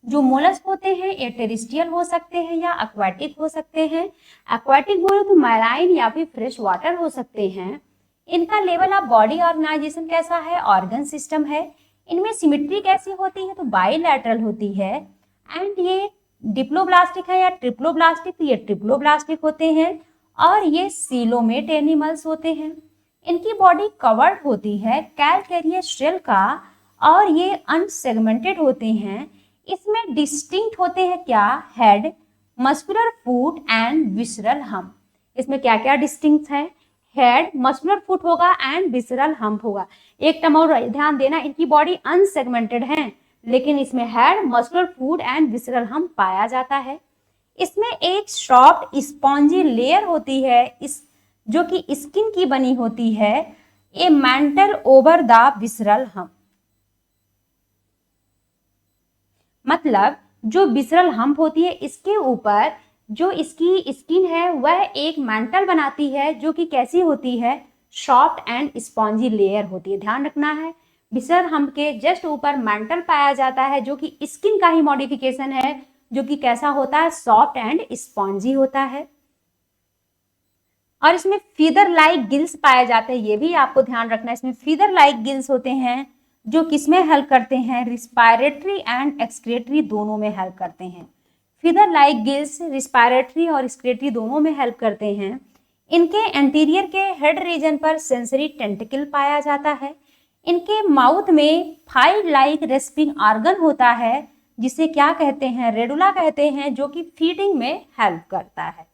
जो मोलस्क होते हैं ये टेरेस्ट्रियल हो सकते हैं या एक्वाटिक हो सकते हैं। एक्वाटिक बोले तो मैराइन या फिर फ्रेश वाटर हो सकते हैं। इनका लेवल ऑफ बॉडी ऑर्गेनाइजेशन कैसा है, ऑर्गन सिस्टम है। इनमें सिमिट्री कैसी होती है, तो बाइलैटरल होती है। एंड ये डिप्लोब्लास्टिक है या ट्रिप्लोब्लास्टिक, तो ये ट्रिप्लोब्लास्टिक होते हैं। और ये सीलोमेट एनिमल्स होते हैं। इनकी बॉडी कवर्ड होती है कैलकेरियस शेल का और ये अनसेगमेंटेड होते हैं। इसमें डिस्टिंक्ट होते हैं क्या, head, muscular foot and visceral hump. इसमें क्या क्या डिस्टिंक्ट है, हेड, मस्कुलर फुट होगा एंड विसरल हम्प होगा। एक टर्म और ध्यान देना, इनकी बॉडी अनसेगमेंटेड है लेकिन इसमें head, muscular foot and visceral hump पाया जाता है। इसमें एक सॉफ्ट स्पॉन्जी लेयर होती है इस जो कि स्किन की बनी होती है, ए mental over the visceral hump. मतलब जो विसरल हम्प होती है इसके ऊपर जो इसकी स्किन है वह एक मेंटल बनाती है जो कि कैसी होती है, सॉफ्ट एंड स्पॉन्जी लेयर होती है। ध्यान रखना है, विसरल हम्प के जस्ट ऊपर मेंटल पाया जाता है जो कि स्किन का ही मॉडिफिकेशन है, जो कि कैसा होता है, सॉफ्ट एंड स्पॉन्जी होता है। और इसमें फीदर लाइक गिल्स पाए जाते हैं, ये भी आपको ध्यान रखना है। इसमें फीदर लाइक गिल्स होते हैं जो किसमें हेल्प करते हैं, रिस्पायरेटरी एंड एक्सक्रेटरी दोनों में हेल्प करते हैं। फीदर लाइक गिल्स रिस्पायरेटरी और एक्सक्रेटरी दोनों में हेल्प करते हैं। इनके एंटीरियर के हेड रीजन पर सेंसरी टेंटिकल पाया जाता है। इनके माउथ में फाइव लाइक रेस्पिंग ऑर्गन होता है जिसे क्या कहते हैं, रेडुला कहते हैं, जो कि फीडिंग में हेल्प करता है।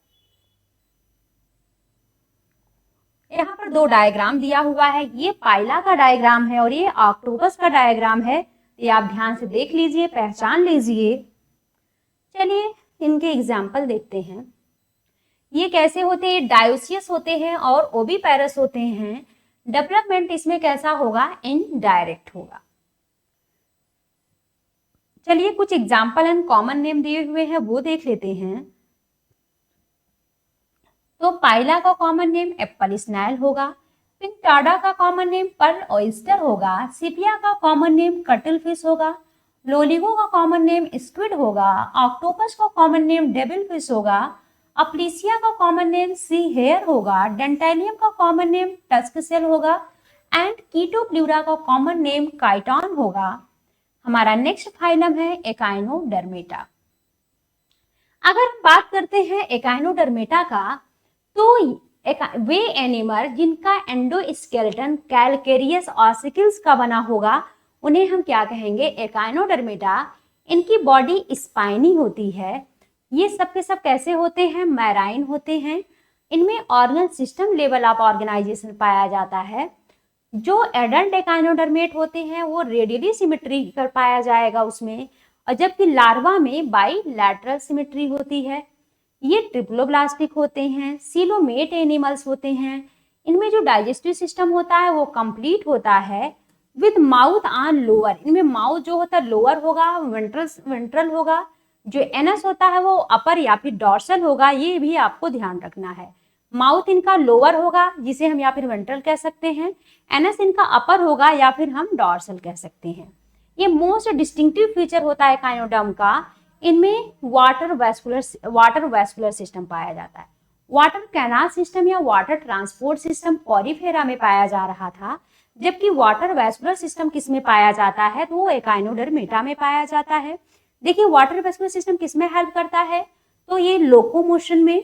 यहाँ पर दो डायग्राम दिया हुआ है, ये पाइला का डायग्राम है और ये ऑक्टोपस का डायग्राम है। ये आप ध्यान से देख लीजिए, पहचान लीजिए। चलिए इनके एग्जाम्पल देखते हैं। ये कैसे होते हैं, डायोसियस होते हैं और ओविपेरस होते हैं। डेवलपमेंट इसमें कैसा होगा, इनडायरेक्ट होगा। चलिए कुछ एग्जाम्पल एंड कॉमन नेम दिए हुए हैं वो देख लेते हैं। तो पाइला का कॉमन नेम एप्पल स्नैल होगा, पिंटाडा का कॉमन नेम पर्ल ऑयस्टर होगा, सिपिया का कॉमन नेम कटल फिश होगा, लोलिगो का कॉमन नेम स्क्विड होगा, ऑक्टोपस का कॉमन नेम डेविल फिश होगा, अपलिसिया का कॉमन नेम सी हेयर होगा, डेंटाइलियम का कॉमन नेम टस्क सेल होगा एंड कीटोप्ल्यूरा का कॉमन नेम काइटॉन होगा। हमारा नेक्स्ट फाइलम है एकाइनोडर्मेटा। अगर हम बात करते हैं एकाइनोडर्मेटा का, तो वे एनिमल जिनका एंडोस्केलेटन कैलकेरियस ऑसिकल्स का बना होगा उन्हें हम क्या कहेंगे, एकाइनोडर्मेटा। इनकी बॉडी स्पाइनी होती है। ये सब के सब कैसे होते हैं, मैराइन होते हैं। इनमें organ system level of organization पाया जाता है। जो एडल्ट एकाइनोडर्मेट होते हैं वो रेडियली सिमेट्री कर पाया जाएगा उसमें, और जबकि लार्वा में बाइलैटरल सिमेट्री होती है। ये ट्रिप्लोब्लास्टिक होते हैं, सीलोमेट एनिमल्स होते हैं। इनमें जो डाइजेस्टिव सिस्टम होता है वो कंप्लीट होता है विद माउथ ऑन लोअर। इनमें माउथ जो होता है लोअर होगा, वेंट्रल होगा। जो एनस होता है वो अपर या फिर डॉर्सल होगा, ये भी आपको ध्यान रखना है। माउथ इनका लोअर होगा जिसे हम या फिर वेंट्रल कह सकते हैं, एनस इनका अपर होगा या फिर हम डॉर्सल कह सकते हैं। ये मोस्ट डिस्टिंक्टिव फीचर होता है एकाइनोडर्म का। इनमें वाटर वैस्कुलर सिस्टम पाया जाता है। वाटर कैनाल सिस्टम या वाटर ट्रांसपोर्ट सिस्टम पॉरीफेरा में पाया जा रहा था, जबकि वाटर वैस्कुलर सिस्टम किस में पाया जाता है, तो वो एकाइनोडर्मेटा में पाया जाता है। देखिए वाटर वैस्कुलर सिस्टम किस में हेल्प करता है, तो ये लोकोमोशन में,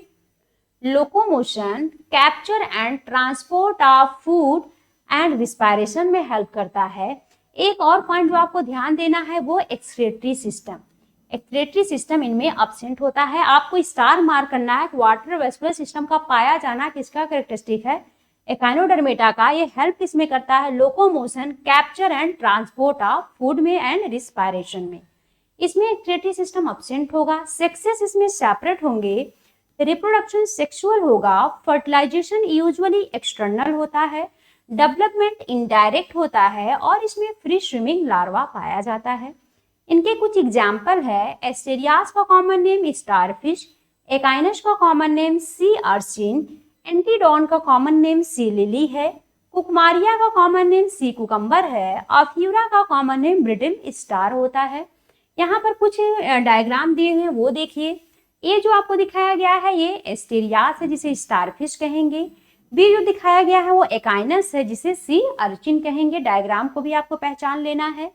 locomotion, capture and transport of food and respiration में हेल्प करता है। एक और पॉइंट जो आपको ध्यान देना है वो एक्सक्रेटरी सिस्टम। एक्सक्रेटरी सिस्टम इनमें अब्सेंट होता है। आपको स्टार मार्क करना है वाटर वैस्कुलर सिस्टम का पाया जाना किसका कैरेक्टरिस्टिक है, एकाइनोडर्मेटा का। ये हेल्प किसमें करता है, locomotion, capture and transport of food में एंड रिस्पायरेशन में। इसमें एक्सक्रेटरी सिस्टम अब्सेंट होगा। सेक्सेस इसमें सेपरेट होंगे। रिप्रोडक्शन सेक्सुअल होगा। फर्टिलाइजेशन यूजुअली एक्सटर्नल होता है। डेवलपमेंट इनडायरेक्ट होता है और इसमें फ्री स्विमिंग लार्वा पाया जाता है। इनके कुछ एग्जाम्पल है, एस्टेरियास का कॉमन नेम स्टारफिश, एकाइनस का common name sea urchin, Antedon का कॉमन नेम सी लिली है, कुकमारिया का कॉमन नेम सी कुकम्बर है। ऑफ्यूरा का कॉमन नेम ब्रिटल स्टार होता है। यहाँ पर कुछ डायग्राम दिए हुए हैं, वो देखिए। ये जो आपको दिखाया गया है ये एस्टेरियास है, जिसे स्टारफिश कहेंगे। बी जो दिखाया गया है वो एकाइनस है, जिसे सी अर्चिन कहेंगे। डायग्राम को भी आपको पहचान लेना है।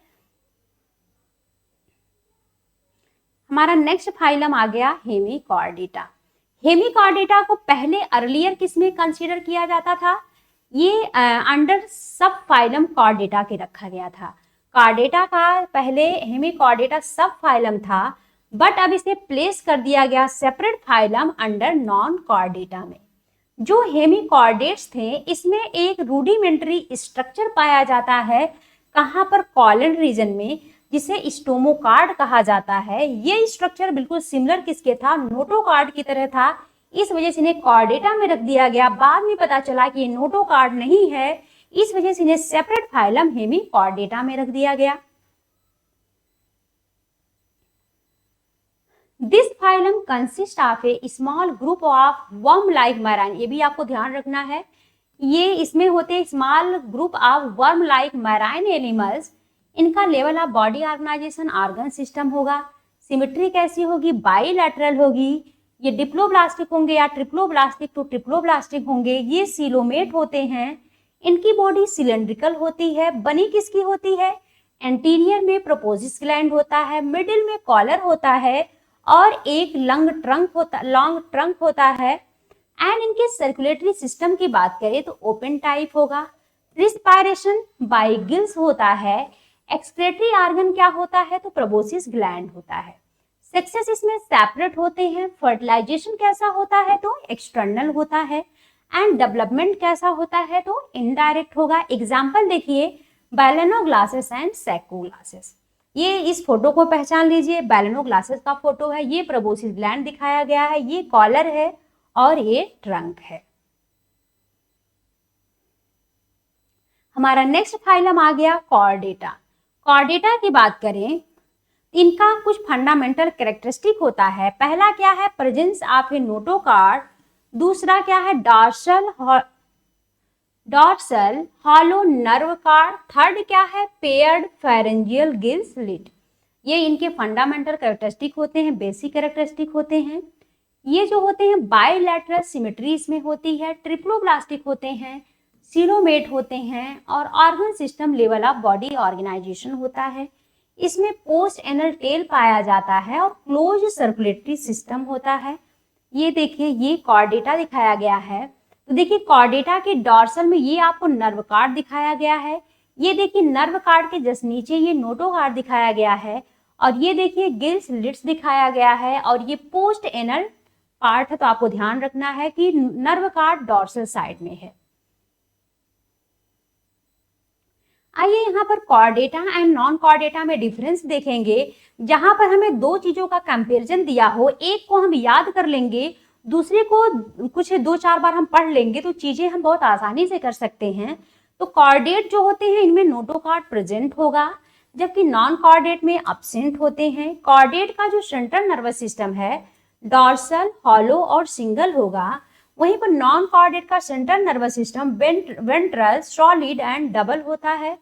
हमारा नेक्स्ट फाइलम आ गया हेमिकॉर्डेटा। हेमिकॉर्डेटा को पहले अर्लियर किसमें कंसीडर किया जाता था? ये अंडर सब फाइलम कॉर्डेटा के रखा गया था। कॉर्डेटा का पहले हेमिकॉर्डेटा सब फाइलम था, बट अब इसे प्लेस कर दिया गया separate phylum under non Chordata में। जो हेमिकॉर्डेट्स थे इसमें एक रूडिमेंट्री स्ट्रक्चर पाया जाता है, कहाँ पर? कॉलन रीजन में, जिसे स्टोमोकार्ड कहा जाता है। ये स्ट्रक्चर बिल्कुल सिमिलर किसके था? नोटोकार्ड की तरह था। इस वजह से इन्हें कॉर्डेटा में रख दिया गया। बाद में पता चला कि ये नोटोकार्ड नहीं है, इस वजह से इन्हें सेपरेट फाइलम हेमिकॉर्डेटा में रख दिया गया। This phylum consist of A small group of worm like marine. ये भी आपको ध्यान रखना है, ये इसमें होते हैं small group of worm like marine animals. इनका level of body organisation organ system होगा। सिमेट्री कैसी होगी? बाईलैटरल होगी। ये डिप्लोब्लास्टिक होंगे या ट्रिप्लोब्लास्टिक टू ट्रिप्लोब्लास्टिक होंगे। ये सीलोमेट होते हैं। इनकी बॉडी सिलेंड्रिकल होती है। बनी किसकी होती है? एंटीरियर में प्रोपोजिस ग्लैंड होता है, मिडिल में कॉलर होता है और एक लॉन्ग ट्रंक होता है। एंड इनके सर्कुलेटरी सिस्टम की बात करें तो ओपन टाइप होगा। रिस्पायरेशन बाय गिल्स होता है। एक्सक्रेटरी ऑर्गन क्या होता है? तो प्रोबोसिस ग्लैंड होता है। सेक्सेस इसमें सेपरेट होते हैं। फर्टिलाइजेशन कैसा होता है? तो एक्सटर्नल होता है। एंड डेवलपमेंट कैसा होता है? तो इनडायरेक्ट होगा। एग्जाम्पल देखिए, बैलेनोग्लासेस एंड सैकोग्लासेस। ये इस फोटो को पहचान लीजिए, बैलेनोग्लासेस का फोटो है। ये प्रोबोसिस ग्लैंड दिखाया गया है, ये कॉलर है और ये ट्रंक है। हमारा नेक्स्ट फाइलम आ गया कॉर्डेटा। कॉर्डेटा की बात करें, इनका कुछ फंडामेंटल कैरेक्टरिस्टिक होता है। पहला क्या है? Presence of A notochord. दूसरा क्या है? Dorsal hollow nerve card. Third क्या है? Paired pharyngeal Gill slit. ये इनके फंडामेंटल कैरेक्टरिस्टिक होते हैं, बेसिक कैरेक्टरिस्टिक होते हैं। ये जो होते हैं बाईलैटरल सिमेट्री इसमें होती है, ट्रिप्लोब्लास्टिक होते हैं, सीलोमेट होते हैं और organ system level of body organization होता है। इसमें पोस्ट एनल टेल पाया जाता है और क्लोज सर्कुलेटरी सिस्टम होता है। ये देखिए, ये कॉर्डेटा दिखाया गया है। तो देखिए कॉर्डेटा के डॉर्सल में ये आपको नर्व कार्ड दिखाया गया है। ये देखिए नर्व कार्ड के जस्ट नीचे ये नोटोकार्ड दिखाया गया है और ये देखिए गिल स्लिट्स दिखाया गया है और ये पोस्ट एनल पार्ट है। तो आपको ध्यान रखना है कि नर्व कार्ड डॉर्सल साइड में है। आइए यहाँ पर कॉर्डेटा एंड नॉन कॉर्डेटा में डिफरेंस देखेंगे। जहां पर हमें दो चीजों का कंपैरिजन दिया हो, एक को हम याद कर लेंगे, दूसरे को कुछ 2-4 बार हम पढ़ लेंगे तो चीजें हम बहुत आसानी से कर सकते हैं। तो कॉर्डेट जो होते हैं इनमें नोटोकार्ड प्रेजेंट होगा, जबकि नॉन कॉर्डेट में अब्सेंट होते हैं। कॉर्डेट का जो सेंट्रल नर्वस सिस्टम है डॉर्सल, हॉलो और सिंगल होगा, वहीं पर नॉन कॉर्डेट का central nervous system ventral, solid and double होता है।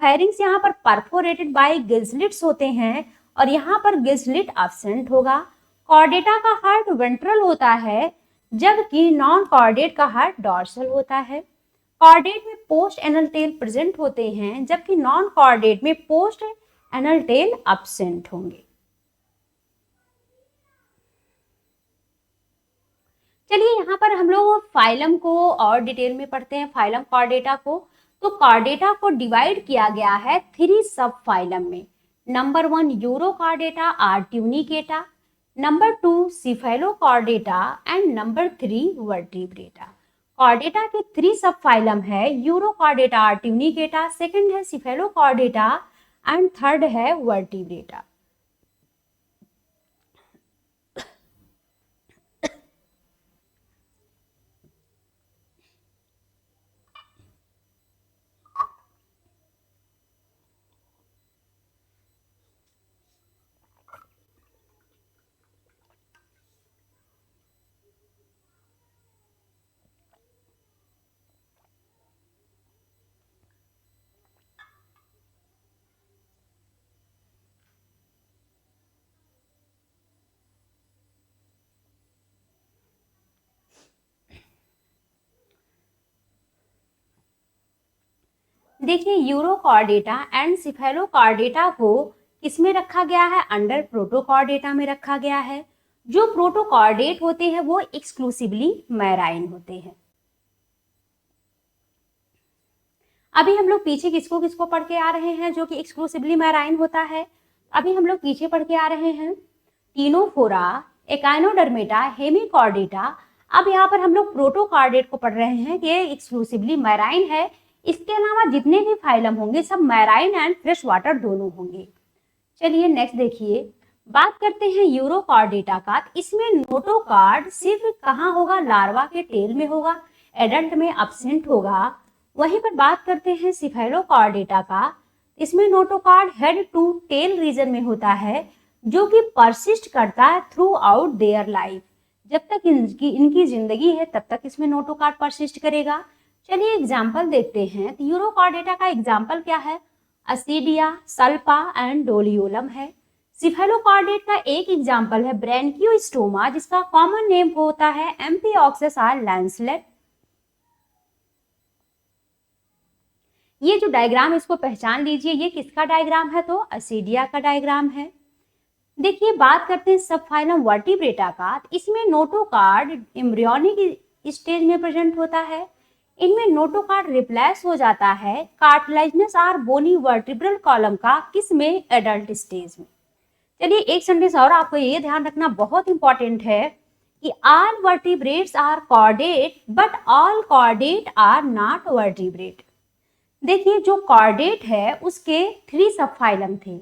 फेरिंग्स यहाँ पर परफोरेटेड बाय गिल्सलिट्स होते हैं और यहाँ पर गिल्सलिट एब्सेंट होगा। कॉर्डेटा का हार्ट वेंट्रल होता है, जबकि नॉन कॉर्डेट का हार्ट डॉर्सल होता है। कॉर्डेट में पोस्ट एनल टेल प्रेजेंट होते हैं, जबकि नॉन कॉर्डेट में पोस्ट एनल टेल एब्सेंट होंगे। चलिए यहाँ पर हम लोग फाइलम को और डिटेल में पढ़ते हैं, फाइलम कॉर्डेटा को। तो कॉर्डेटा को डिवाइड किया गया है 3 सब फाइलम में। Number 1 urochordata or tunicata, number 2 cephalochordata and number 3 vertebrata. Chordata के 3 सब फाइलम है, यूरोकॉर्डेटा आर ट्यूनिकेटा, सेकंड है सिफेलोकॉर्डेटा एंड थर्ड है वर्टिब्रेटा। देखिए यूरोकॉर्डेटा एंड सिफेलोकॉर्डेटा को किसमें रखा गया है, अंडर प्रोटोकॉर्डेटा में रखा गया है। जो प्रोटोकॉर्डेट होते हैं वो एक्सक्लूसिवली मैराइन होते हैं। अभी हम लोग पीछे किसको किसको पढ़ के आ रहे हैं जो कि एक्सक्लूसिवली मैराइन होता है। अभी हम लोग पीछे पढ़ के आ रहे हैं टीनोफोरा, एकाइनोडर्मेटा, हेमिकॉर्डेटा। अब यहाँ पर हम लोग प्रोटोकॉर्डेट को पढ़ रहे हैं कि ये एक्सक्लूसिवली मैराइन है। इसके अलावा जितने भी फाइलम होंगे सब मैराइन एंड फ्रेश वाटर दोनों होंगे। चलिए नेक्स्ट देखिए, बात करते हैं यूरोकॉर्डेटा का। इसमें नोटोकॉर्ड सिर्फ कहाँ होगा, लार्वा के टेल में होगा, एडल्ट में अब्सेंट होगा। वहीं पर बात करते हैं सिफेलोकॉर्डेटा का। इसमें notochord head to tail region में होता है जो कि परसिस्ट करता है थ्रू आउट देयर लाइफ। जब तक इनकी जिंदगी है तब तक इसमें नोटोकॉर्ड परसिस्ट करेगा। चलिए एग्जाम्पल देखते हैं। तो यूरोकॉर्डेटा का एग्जाम्पल क्या है, असीडिया, सल्पा एंड डोलियोलम है। सिफेलोकॉर्डेट का एक एग्जाम्पल है ब्रैंकियोस्टोमा, जिसका कॉमन नेम होता है एम्फिऑक्सेस आर लैंसलेट। ये जो डायग्राम इसको पहचान लीजिए, ये किसका डायग्राम है, तो असीडिया का डायग्राम है। देखिए बात करते हैं सब फाइलम वर्टिब्रेटा का। इसमें नोटोकॉर्ड एम्ब्रियोनिक स्टेज में प्रेजेंट होता है। इनमें नोटोकॉर्ड रिप्लेस हो जाता है कार्टिलेजिनस और बोनी वर्टिब्रल कॉलम का, किसमें, एडल्ट स्टेज में। चलिए एक सेंटेंस और आपको ये ध्यान रखना बहुत इंपॉर्टेंट है कि all vertebrates are chordate but all chordate are not vertebrate. देखिए जो कॉर्डेट है उसके 3 सब फाइलम थे।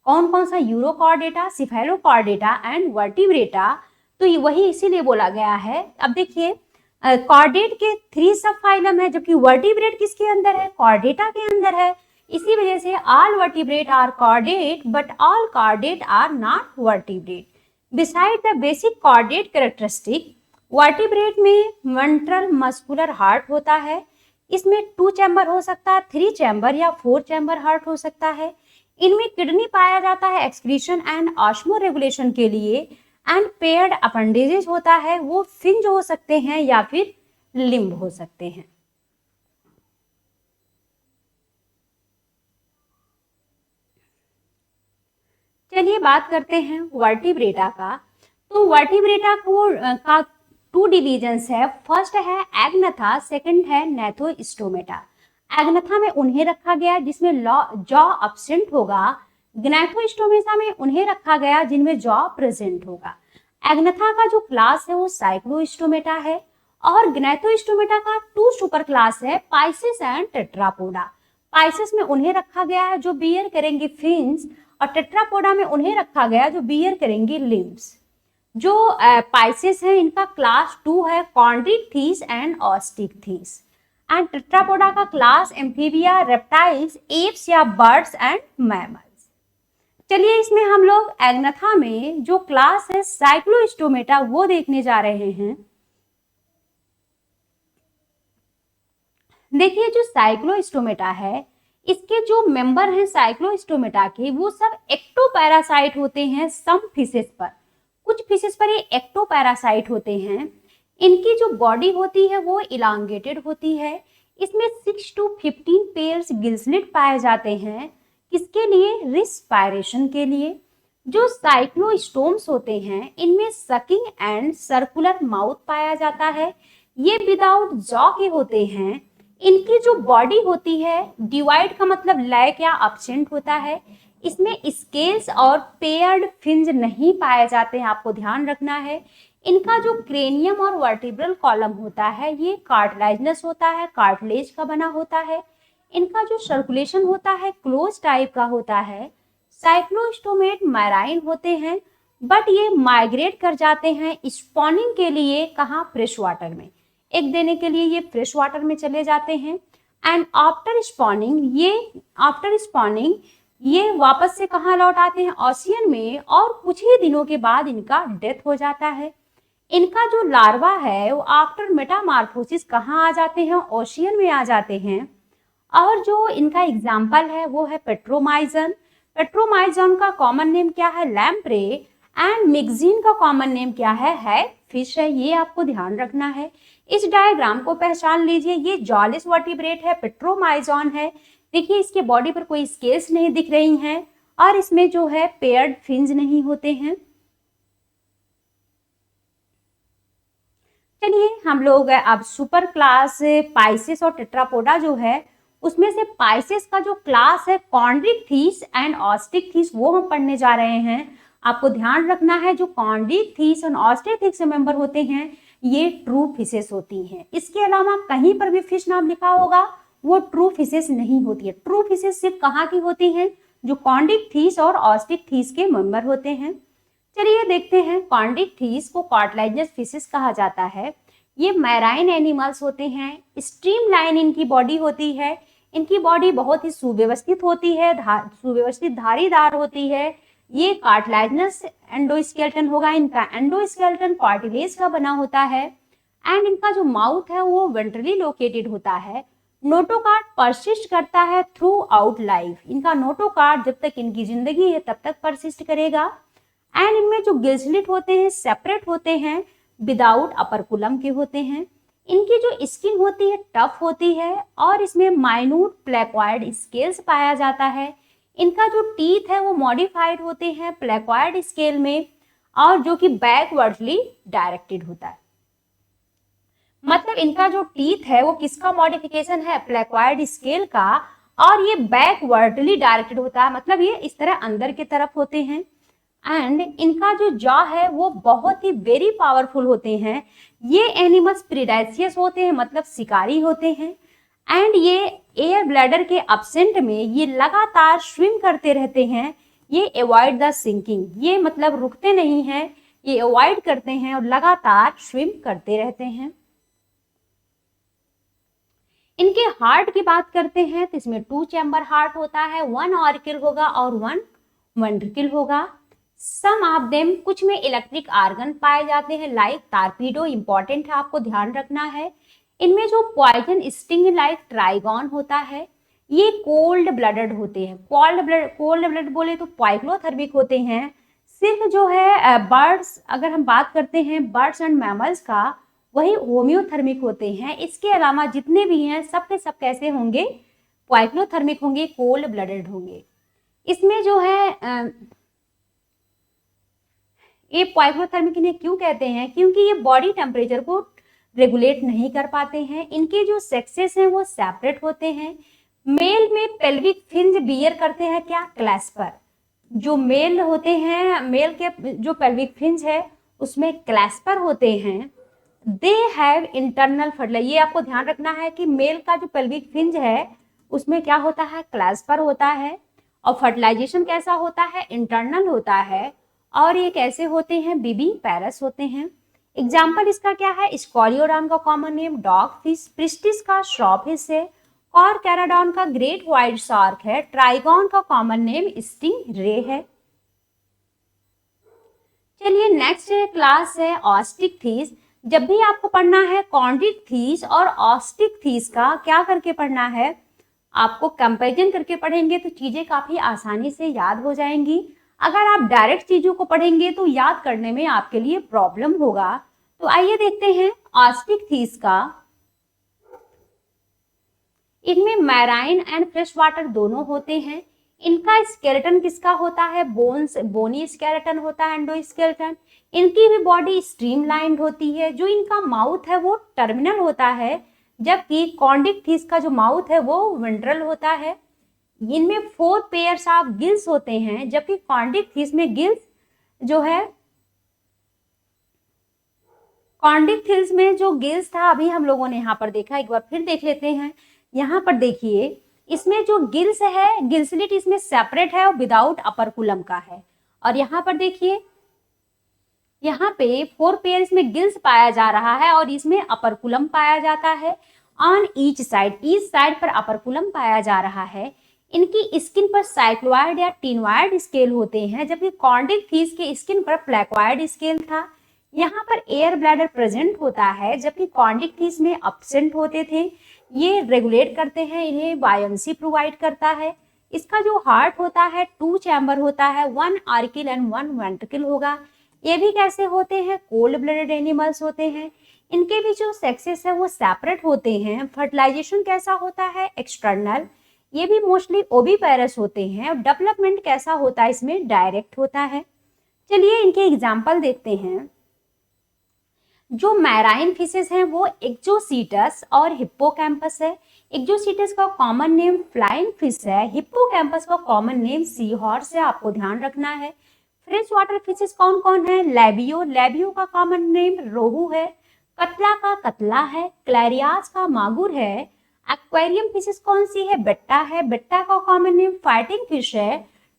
कौन कौन सा, यूरोकॉर्डेटा, सिफेलोकॉर्डेटा एंड वर्टिब्रेटा। तो वही इसीलिए बोला गया है। अब देखिए कॉर्डेट के 3 सब फाइलम है, जबकि वर्टिब्रेट किसके अंदर है, कॉर्डेटा के अंदर है। इसी वजह से all vertebrate are chordate but all chordate are not vertebrate. Beside the basic chordate characteristic, vertebrate में वेंट्रल मस्कुलर हार्ट होता है। इसमें 2 चैम्बर हो सकता है, 3 चैम्बर या 4 चैम्बर हार्ट हो सकता है। इनमें किडनी पाया जाता है एक्सक्रीशन एंड ऑस्मो रेगुलेशन के लिए। एंड पेयर्ड अपेंडेजेस होता है, वो फिंज हो सकते हैं या फिर लिम्ब हो सकते हैं। चलिए बात करते हैं वर्टिब्रेटा का। तो वर्टिब्रेटा का 2 डिविजन्स है। फर्स्ट है एग्नथा, सेकंड है नेथोस्टोमेटा। एग्नथा में उन्हें रखा गया जिसमें जॉ अब्सेंट होगा। ग्नैथोस्टोमेटा में उन्हें रखा गया जिनमें जॉ प्रेजेंट होगा। एग्नथा का जो क्लास है वो साइक्लोस्टोमेटा है और ग्नैथोस्टोमेटा का 2 सुपर क्लास है, पाइसेस एंड टेट्रापोडा। पाइसेस में उन्हें रखा गया है जो बियर करेंगे फिन्स, और टेट्रापोडा में उन्हें रखा गया जो बियर करेंगे लिम्ब्स। जो पाइसेस है इनका क्लास 2 है, कॉन्ड्रिकथीस एंड ऑस्टिकथीस। एंड टेट्रापोडा का क्लास एम्फीबिया, रेप्टाइल्स, एप्स या बर्ड्स एंड मैमल्स। चलिए इसमें हम लोग एग्नथा में जो क्लास है साइक्लोस्टोमेटा वो देखने जा रहे हैं। देखिए जो साइक्लोस्टोमेटा है इसके जो मेंबर हैं साइक्लोस्टोमेटा के, वो सब एक्टोपैरासाइट होते हैं सम फिशेस पर। कुछ फिशेस पर ये एक्टोपैरासाइट होते हैं। इनकी जो बॉडी होती है वो इलांगेटेड होती है। इसमें 6 to 15 पेयर्स गिल्सलेट पाए जाते हैं। किसके लिए, रिस्पायरेशन के लिए। जो साइक्लोस्टोम्स होते हैं इनमें सकिंग एंड सर्कुलर माउथ पाया जाता है। ये विदाउट जॉ के होते हैं। इनकी जो बॉडी होती है, डिवाइड का मतलब लैक या अब्सेंट होता है। इसमें स्केल्स और पेयर्ड फिंज नहीं पाए जाते हैं, आपको ध्यान रखना है। इनका जो क्रेनियम और वर्टिब्रल कॉलम होता है ये कार्टिलेजिनस होता है, कार्टिलेज का बना होता है। इनका जो सर्कुलेशन होता है क्लोज टाइप का होता है। साइक्लोस्टोमेट मैराइन होते हैं बट ये माइग्रेट कर जाते हैं स्पॉनिंग के लिए, कहाँ, फ्रेश वाटर में। एग देने के लिए ये फ्रेश वाटर में चले जाते हैं। एंड आफ्टर स्पॉनिंग ये वापस से कहाँ लौट आते हैं, ओशियन में, और कुछ ही दिनों के बाद इनका डेथ हो जाता है। इनका जो लार्वा है वो आफ्टर मेटामॉर्फोसिस कहाँ आ जाते हैं, ओशियन में आ जाते हैं। और जो इनका एग्जाम्पल है वो है पेट्रोमाइजन। पेट्रोमाइजन का कॉमन नेम क्या है, लैम्प्रे। एंड मिक्सिन का कॉमन नेम क्या है फिश है। ये आपको ध्यान रखना है। इस डायग्राम को पहचान लीजिए। ये जॉलिस वर्टिब्रेट है, पेट्रोमाइजन है, देखिए इसके बॉडी पर कोई स्केल्स नहीं दिख रही हैं और इसमें जो है पेयर्ड फिन्स नहीं होते हैं। चलिए हम लोग अब सुपर क्लास पाइसेस और टेट्रापोडा जो है उसमें से पाइसेस का जो क्लास है कॉन्ड्रिक्थिस एंड ऑस्टिकथिस वो हम पढ़ने जा रहे हैं। आपको ध्यान रखना है जो कॉन्ड्रिक्थिस और ऑस्टिकथिस मेंबर होते हैं ये ट्रू फिशेस होती हैं। इसके अलावा कहीं पर भी फिश नाम लिखा होगा वो ट्रू फिशेस नहीं होती है। ट्रू फिशेस सिर्फ कहाँ की होती हैं, जो कॉन्ड्रिक्थिस और ऑस्टिकथिस के मेंबर होते हैं। चलिए देखते हैं, कॉन्ड्रिक्थिस को कार्टिलेजिनस फिशेस कहा जाता है। ये मैराइन एनिमल्स होते हैं, स्ट्रीमलाइन इनकी बॉडी होती है। इनकी बॉडी बहुत ही सुव्यवस्थित होती है, सुव्यवस्थित धारीदार होती है। ये कार्टिलेजिनस एंडोस्केलेटन होगा, इनका एंडोस्केलेटन कार्टिलेज का बना होता है एंड इनका जो माउथ है वो वेंट्रली लोकेटेड होता है। नोटोकार्ड परसिस्ट करता है थ्रू आउट लाइफ। इनका नोटोकार्ड जब तक इनकी जिंदगी है तब तक परसिस्ट करेगा एंड इनमें जो गिल्सलिट होते हैं सेपरेट होते हैं, विदाउट अपरकुलम के होते हैं। इनकी जो स्किन होती है टफ होती है और इसमें माइन्यूट प्लेक्वाइड स्केल्स पाया जाता है। इनका जो टीथ है वो मॉडिफाइड होते हैं प्लेक्वाइड स्केल में और जो कि बैकवर्डली डायरेक्टेड होता है। मतलब इनका जो टीथ है वो किसका मॉडिफिकेशन है, प्लेक्वाइड स्केल का, और ये बैकवर्डली डायरेक्टेड होता है, मतलब ये इस तरह अंदर की तरफ होते हैं। एंड इनका जो जॉ है वो बहुत ही वेरी पावरफुल होते हैं। ये एनिमल्स प्रीडेशियस होते हैं, मतलब शिकारी होते हैं एंड ये एयर ब्लैडर के एब्सेंट में ये लगातार स्विम करते रहते हैं। ये अवॉइड द सिंकिंग, ये मतलब रुकते नहीं हैं, ये अवॉइड करते हैं और लगातार स्विम करते रहते हैं। इनके हार्ट की बात करते हैं तो इसमें 2 चैम्बर हार्ट होता है, 1 ऑरिकल होगा और 1 वेंट्रिकल होगा। सम ऑफ देम, कुछ में इलेक्ट्रिक आर्गन पाए जाते हैं लाइक टारपीडो, इंपॉर्टेंट है आपको ध्यान रखना है। इनमें जो पॉइजन स्टिंग लाइक ट्राइगॉन होता है ये कोल्ड ब्लडेड होते हैं। कोल्ड ब्लड बोले तो पाइक्लोथर्मिक होते हैं। सिर्फ जो है बर्ड्स, अगर हम बात करते हैं बर्ड्स एंड मैमल्स का, वही होम्योथर्मिक होते हैं। इसके अलावा जितने भी हैं सब के सब कैसे होंगे, पाइक्लोथर्मिक होंगे, कोल्ड ब्लडेड होंगे। इसमें जो है ये पाइक्लोथर्मिक इन्हें क्यों कहते हैं, क्योंकि ये बॉडी टेम्परेचर को रेगुलेट नहीं कर पाते हैं। इनके जो सेक्सेस हैं वो सेपरेट होते हैं। मेल में पेल्विक फिन्स बियर करते हैं क्या, क्लैस्पर। जो मेल होते हैं, मेल के जो पेल्विक फिन्स है उसमें क्लैस्पर होते हैं। दे हैव इंटरनल फर्टिलाइजेशन, ये आपको ध्यान रखना है कि मेल का जो पेल्विक फिन्स है उसमें क्या होता है, क्लैस्पर होता है। और फर्टिलाइजेशन कैसा होता है, इंटरनल होता है। और ये कैसे होते हैं, बीबी पैरस होते हैं। एग्जाम्पल इसका क्या है, स्कॉलियोडॉन का common name dog fish, priestess का श्रॉ फिश है, और कैराडॉन का ग्रेट व्हाइट शार्क है, ट्राइगॉन का कॉमन नेम स्टिंग रे है। चलिए नेक्स्ट क्लास है ऑस्टिकथिस। जब भी आपको पढ़ना है कॉन्ड्रिक्थिस और ऑस्टिकथिस का क्या करके पढ़ना है, आपको कंपैरिजन करके पढ़ेंगे तो चीजें काफी आसानी से याद हो जाएंगी। अगर आप डायरेक्ट चीजों को पढ़ेंगे तो याद करने में आपके लिए प्रॉब्लम होगा। तो आइए देखते हैं ऑस्टिकथिस का। इनमें मैराइन एंड फ्रेश वाटर दोनों होते हैं। इनका स्केलेटन किसका होता है, बोनी स्केलेटन होता है, एंडोस्केलेटन। इनकी भी बॉडी स्ट्रीमलाइंड होती है। जो इनका माउथ है वो टर्मिनल होता है, जबकि कॉन्ड्रिक्थिस का जो माउथ है वो वेंट्रल होता है। इनमें 4 पेयर्स ऑफ गिल्स होते हैं, जबकि कॉन्ड्रिक्थिस में गिल्स जो है, कॉन्ड्रिक्थिस में जो गिल्स था अभी हम लोगों ने यहाँ पर देखा, एक बार फिर देख लेते हैं। यहाँ पर देखिए इसमें जो गिल्स है, गिल्सलिट इसमें सेपरेट है और विदाउट अपरकुलम का है। और यहाँ पर देखिए यहाँ पे 4 पेयर्स में गिल्स पाया जा रहा है और इसमें अपरकुलम पाया जाता है। ऑन ईच साइड पर अपरकुलम पाया जा रहा है। इनकी स्किन पर साइक्लोइड या टिनवाइड स्केल होते हैं, जबकि कॉन्ड्रिक्थिस के स्किन पर प्लेक्वाइड स्केल था। यहाँ पर एयर ब्लैडर प्रेजेंट होता है, जबकि कॉन्ड्रिक्थिस में एब्सेंट होते थे। ये रेगुलेट करते हैं, इन्हें बायोन्सी प्रोवाइड करता है। इसका जो हार्ट होता है 2 चैम्बर होता है, 1 ऑरिकल एंड 1 वेंट्रिकल होगा। ये भी कैसे होते हैं, कोल्ड ब्लडेड एनिमल्स होते हैं। इनके भी जो सेक्सेस है वो सेपरेट होते हैं। फर्टिलाइजेशन कैसा होता है, एक्सटर्नल। ये भी मोस्टली ओविपेरस होते हैं। और डेवलपमेंट कैसा होता है इसमें? डायरेक्ट होता है। चलिए इनके एग्जाम्पल देखते हैं। जो मैराइन फिशेस हैं वो एक्जोसीटस और हिप्पोकैम्पस है। एक्जोसीटस का कॉमन नेम फ्लाइंग फिश है, हिप्पोकैम्पस का कॉमन नेम सी हॉर्स है, आपको ध्यान रखना है। फ्रेश वाटर फिशेस कौन कौन है? लेबियो, लेबियो का कॉमन नेम रोहू है, कतला का कतला है, क्लैरियास का मागुर है। एक्वेरियम फिशेस कौन सी है? बेट्टा है, बेट्टा का कॉमन नेम फाइटिंग फिश है।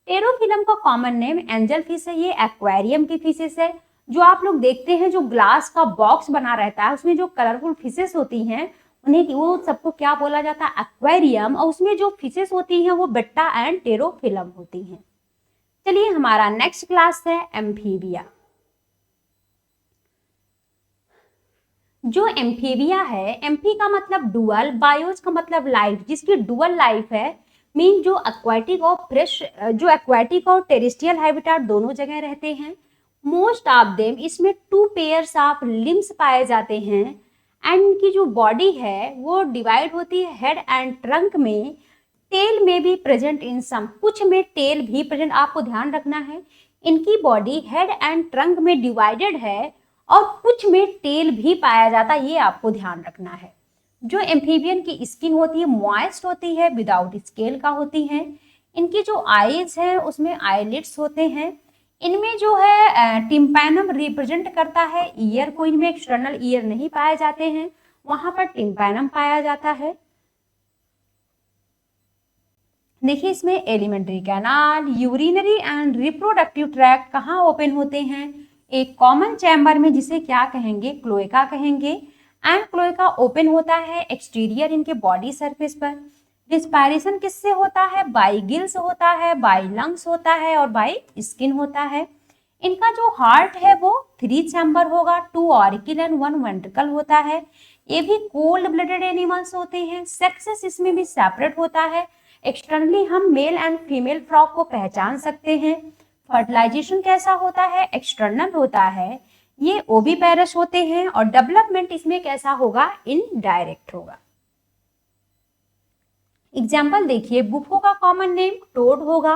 टेरोफिलम का कॉमन नेम एंजल फिश है, ये एक्वेरियम की फिशेस है। जो आप लोग देखते हैं जो ग्लास का बॉक्स बना रहता है उसमें जो कलरफुल फिशेस होती हैं उन्हें वो सबको क्या बोला जाता है? एक्वेरियम। और उसमें जो फिशेस होती हैं वो बेट्टा एंड टेरोफिलम होती हैं। चलिए हमारा नेक्स्ट क्लास है एम्फीबिया। जो एम्फीबिया है, एम्फी का मतलब डुअल, बायोस का मतलब लाइफ, जिसकी डुअल लाइफ है, मीन जो एक्वाटिक और फ्रेश, जो एक्वाटिक और टेरेस्ट्रियल हैबिटेट दोनों जगह रहते हैं। मोस्ट ऑफ देम, इसमें 2 पेयर्स ऑफ लिम्स पाए जाते हैं। एंड इनकी जो बॉडी है वो डिवाइड होती है हेड एंड ट्रंक में। टेल में भी प्रेजेंट इन सम, कुछ में टेल भी प्रेजेंट, आपको ध्यान रखना है। इनकी बॉडी हेड एंड ट्रंक में डिवाइडेड है और कुछ में टेल भी पाया जाता है, ये आपको ध्यान रखना है। जो एम्फीबियन की स्किन होती है मॉइस्ट होती है, विदाउट स्केल का होती है। इनकी जो आईज है उसमें आईलिड्स होते हैं। इनमें जो है टिम्पैनम रिप्रेजेंट करता है ईयर को, इनमें एक्सटर्नल ईयर नहीं पाए जाते हैं, वहां पर टिम्पैनम पाया जाता है। देखिए इसमें alimentary canal, urinary and reproductive tract कहाँ ओपन होते हैं? एक कॉमन चैम्बर में, जिसे क्या कहेंगे? क्लोएका कहेंगे। एंड क्लोएका ओपन होता है एक्सटीरियर इनके बॉडी सरफेस पर। रिस्पायरेशन किससे होता है? बाई गिल्स होता है, बाई लंग्स होता है और बाई स्किन होता है। इनका जो हार्ट है वो 3 चैम्बर होगा, 2 ऑरिकल एंड 1 वेंट्रिकल होता है। ये भी कोल्ड ब्लडेड एनिमल्स होते हैं। सेक्सेस इसमें भी सेपरेट होता है। एक्सटर्नली हम मेल एंड फीमेल फ्रॉग को पहचान सकते हैं। फर्टिलाइजेशन कैसा होता है? एक्सटर्नल होता है। ये ओविपेरस होते हैं। और डेवलपमेंट इसमें कैसा होगा? इनडायरेक्ट होगा। एग्जाम्पल देखिए, बुफो का कॉमन नेम टोड होगा,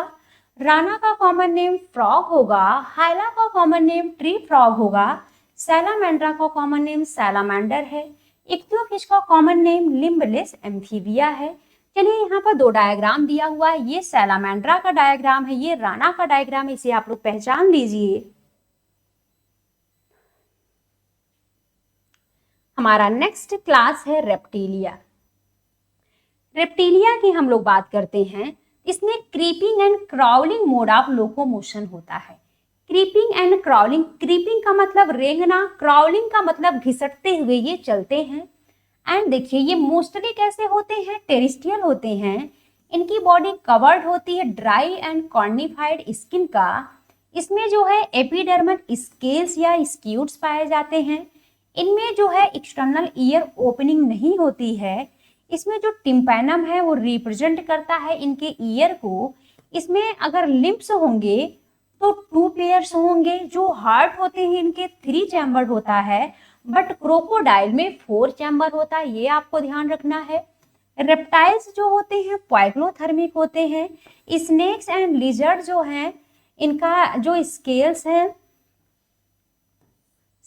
राना का कॉमन नेम फ्रॉग होगा, हाइला का कॉमन नेम ट्री फ्रॉग होगा, सैलामेंड्रा का कॉमन नेम सैलामेंडर है, इक्तियोफिश का कॉमन नेम लिम्बलेस एम्फीबिया है। चलिए यहाँ पर 2 डायग्राम दिया हुआ है, ये सैलामेंड्रा का डायग्राम है, ये राना का डायग्राम है, इसे आप लोग पहचान लीजिए। हमारा नेक्स्ट क्लास है रेप्टिलिया। रेप्टिलिया की हम लोग बात करते हैं। इसमें creeping and crawling mode of locomotion होता है। क्रीपिंग एंड क्राउलिंग, क्रीपिंग का मतलब रेंगना, क्राउलिंग का मतलब घिसटते हुए ये चलते हैं। एंड देखिए ये मोस्टली कैसे होते हैं? टेरेस्ट्रियल होते हैं। इनकी बॉडी कवर्ड होती है ड्राई एंड कॉर्निफाइड स्किन का। इसमें जो है एपिडर्मल स्केल्स या स्क्यूट्स पाए जाते हैं। इनमें जो है एक्सटर्नल ईयर ओपनिंग नहीं होती है। इसमें जो टिम्पैनम है वो रिप्रेजेंट करता है इनके ईयर को। इसमें अगर लिम्स होंगे तो 2 पेयर्स होंगे। जो हार्ट होते हैं इनके 3 चैम्बर होता है, बट क्रोकोडाइल में 4 चैम्बर होता है, ये आपको ध्यान रखना है। रेप्टाइल्स जो होते हैं पॉइक्लोथर्मिक होते हैं। स्नेक्स एंड लिजर्ड जो हैं इनका जो स्केल्स हैं,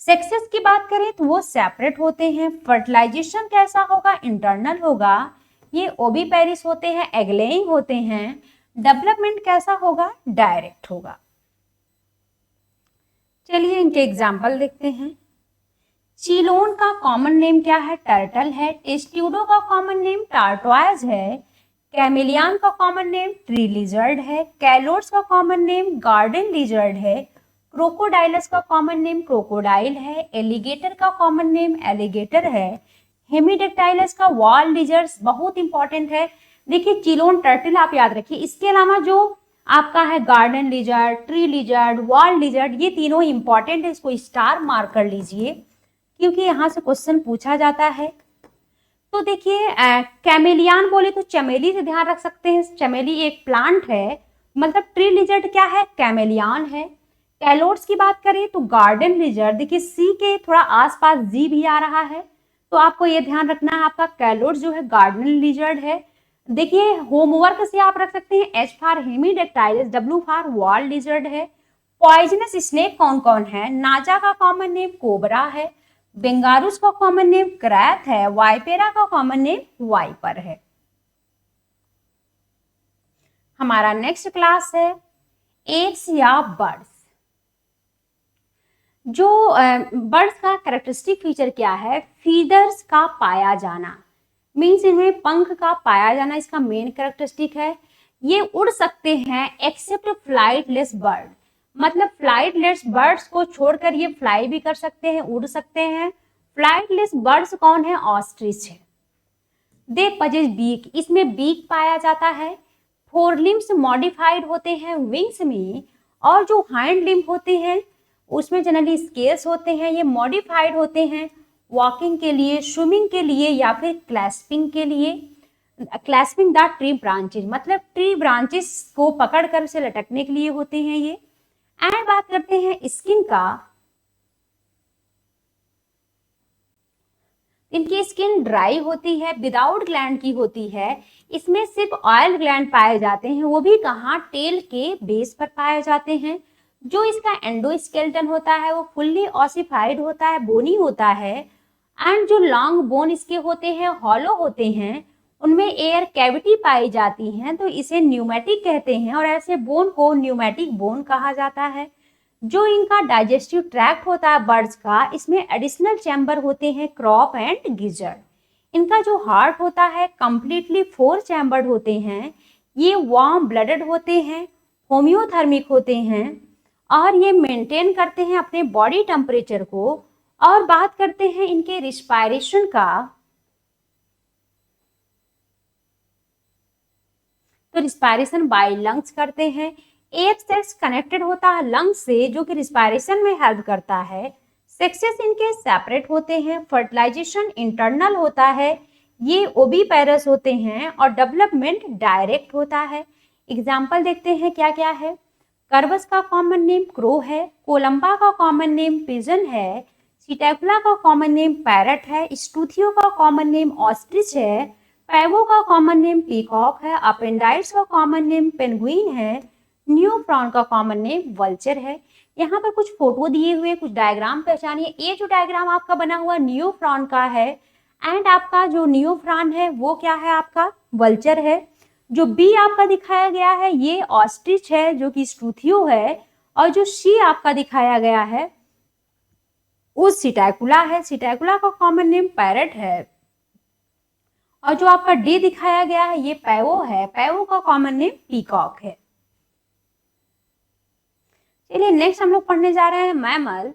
सेक्सेस की बात करें तो वो सेपरेट होते हैं। फर्टिलाइजेशन कैसा होगा? इंटरनल होगा। ये ओविपेरिस होते हैं, एगलेइंग होते हैं। डेवलपमेंट कैसा होगा? डायरेक्ट होगा। चलिए इनके एग्जाम्पल देखते हैं। चिलोन का कॉमन नेम क्या है? टर्टल है। टेस्ट्यूडो का कॉमन नेम टार्टवाइज है। कैमेलियन का कॉमन नेम ट्री लिजर्ड है। कैलोट्स का कॉमन नेम गार्डन लिजर्ड है। क्रोकोडाइलस का कॉमन नेम क्रोकोडाइल है। एलिगेटर का कॉमन नेम एलिगेटर है। हेमिडेक्टाइलस का वॉल लिजर्ड्स बहुत इंपॉर्टेंट है। देखिए चिलोन, टर्टल आप याद रखिए। इसके अलावा जो आपका है garden lizard, tree lizard, wall lizard, ये तीनों इंपॉर्टेंट है, इसको स्टार मार्क कर लीजिए क्योंकि यहाँ से क्वेश्चन पूछा जाता है। तो देखिए कैमेलियन बोले तो चमेली से ध्यान रख सकते हैं। चमेली एक प्लांट है, मतलब ट्री लिजर्ड क्या है? कैमेलियन है। कैलोट्स की बात करें तो गार्डन लिजर्ड, देखिए सी के थोड़ा आसपास जी भी आ रहा है, तो आपको ये ध्यान रखना है, आपका कैलोट्स जो है गार्डन लिजर्ड है। देखिए होमवर्क से आप रख सकते हैं H for Hemidactylus, W for wall lizard है। पॉइजनस स्नेक कौन कौन है? नाजा का कॉमन नेम कोबरा है, बेंगारूस का कॉमन नेम क्रैथ है, वाइपेरा का कॉमन नेम वाइपर है। हमारा नेक्स्ट क्लास है एप्स या बर्ड्स। जो बर्ड्स का कैरेक्टरिस्टिक फीचर क्या है? फीदर्स का पाया जाना, मीन्स इनमें पंख का पाया जाना इसका मेन कैरेक्टरिस्टिक है। ये उड़ सकते हैं एक्सेप्ट फ्लाइटलेस बर्ड, मतलब फ्लाइटलेस बर्ड्स को छोड़कर ये फ्लाई भी कर सकते हैं, उड़ सकते हैं। फ्लाइटलेस बर्ड्स कौन है? ऑस्ट्रिच है। दे पजेस बीक, इसमें बीक पाया जाता है। फोर लिम्स मॉडिफाइड होते हैं विंग्स में, और जो हाइंड लिम्ब होते हैं उसमें जनरली स्केल्स होते हैं, ये मॉडिफाइड होते हैं वॉकिंग के लिए, स्विमिंग के लिए या फिर क्लैस्पिंग के लिए। क्लैस्पिंग द ट्री ब्रांचेस, मतलब ट्री ब्रांचेस को पकड़कर उसे लटकने के लिए होते हैं ये। एंड बात करते हैं स्किन का, इनकी स्किन ड्राई होती है, विदाउट ग्लैंड की होती है। इसमें सिर्फ ऑयल ग्लैंड पाए जाते हैं, वो भी कहाँ? टेल के बेस पर पाए जाते हैं। जो इसका एंडोस्केलेटन होता है वो फुल्ली ऑसिफाइड होता है, बोनी होता है। एंड जो लॉन्ग बोन इसके होते हैं हॉलो होते हैं, उनमें एयर कैविटी पाई जाती है, तो इसे न्यूमेटिक कहते हैं, और ऐसे बोन को न्यूमेटिक बोन कहा जाता है। जो इनका डाइजेस्टिव ट्रैक्ट होता है बर्ड्स का, इसमें एडिशनल चैम्बर होते हैं क्रॉप एंड गिजर्ड। इनका जो हार्ट होता है कंप्लीटली 4 चैम्बर्ड होते हैं। ये वार्म ब्लडेड होते हैं, होम्योथर्मिक होते हैं, और ये मेंटेन करते हैं अपने बॉडी टेम्परेचर को। और बात करते हैं इनके रिस्पायरेशन का, तो रिस्पायरेशन बाय लंग्स करते हैं। एयर सेक्स कनेक्टेड होता है लंग्स से, जो कि रिस्पायरेशन में हेल्प करता है। सेक्सेस इनके सेपरेट होते हैं, फर्टिलाइजेशन इंटरनल होता है, ये ओबीपेरस होते हैं, और डेवलपमेंट डायरेक्ट होता है। एग्जाम्पल देखते हैं क्या क्या है। कर्वस का कॉमन नेम क्रो है, कोलंबा का कॉमन नेम पिजन है, सीटैकुला का कॉमन नेम पैरट है, स्टूथियो का कॉमन नेम ऑस्ट्रिच है, पैवो का कॉमन नेम पीकॉक है, अपेंडाइट्स का कॉमन नेम पेंगुइन है, न्यूफ्रॉन का कॉमन नेम वल्चर है। यहाँ पर कुछ फोटो दिए हुए, कुछ डायग्राम पहचानिए। ये जो डायग्राम आपका बना हुआ न्यूफ्रॉन का है, एंड आपका जो न्यूफ्रॉन है वो क्या है? आपका वल्चर है। जो बी आपका दिखाया गया है ये ऑस्ट्रिच है, जो कि स्टूथियो है, और जो सी आपका दिखाया गया है वो सीटैकुला है, सीटैकुला का कॉमन नेम पैरट है। और जो आपका डी दिखाया गया है ये पैवो है, पैवो का कॉमन नेम पीकॉक है। चलिए नेक्स्ट हम लोग पढ़ने जा रहे हैं मैमल।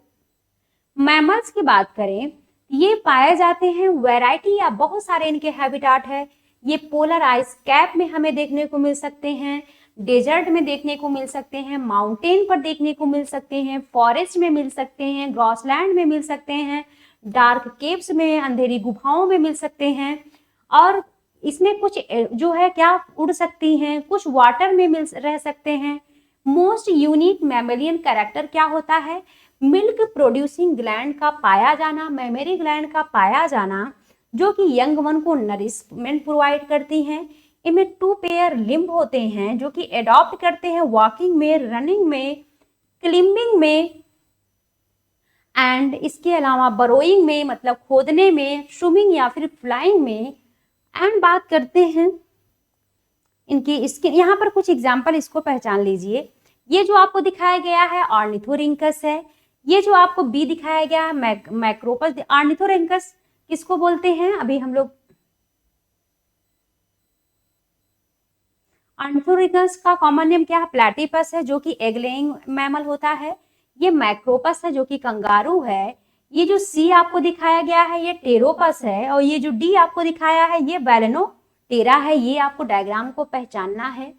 मैमल्स की बात करें, ये पाए जाते हैं वैरायटी या बहुत सारे इनके हैबिटाट है। ये पोलर आइस कैप में हमें देखने को मिल सकते हैं, डेजर्ट में देखने को मिल सकते हैं, माउंटेन पर देखने को मिल सकते हैं, फॉरेस्ट में मिल सकते हैं, ग्रॉसलैंड में मिल सकते हैं, डार्क केव्स में, अंधेरी गुफाओं में मिल सकते हैं। और इसमें कुछ जो है क्या उड़ सकती हैं, कुछ वाटर में मिल रह सकते हैं। मोस्ट यूनिक मैमेलियन कैरेक्टर क्या होता है? मिल्क प्रोड्यूसिंग ग्लैंड का पाया जाना, मेमरी ग्लैंड का पाया जाना, जो कि यंग वन को नरिशमेंट प्रोवाइड करती हैं। इनमें 2 पेयर लिम्ब होते हैं जो कि एडॉप्ट करते हैं वॉकिंग में, रनिंग में, क्लिम्बिंग में, एंड इसके अलावा बरोइंग में, मतलब खोदने में, स्विमिंग या फिर फ्लाइंग में। एंड बात करते हैं इनकी स्किन, यहाँ पर कुछ एग्जाम्पल इसको पहचान लीजिए। ये जो आपको दिखाया गया है ऑर्निथोरिंकस है, ये जो आपको बी दिखाया गया है मैक्रोपस। ऑर्निथोरिंकस किसको बोलते हैं? अभी हम लोग ऑर्निथोरिंकस का कॉमन नेम क्या है? प्लैटिपस है, जो कि एग लेइंग मैमल होता है। ये मैक्रोपस है जो कि कंगारू है। ये जो सी आपको दिखाया गया है ये टेरोपस है, और ये जो डी आपको दिखाया है ये बैलेनोटेरा है। ये आपको डायग्राम को पहचानना है।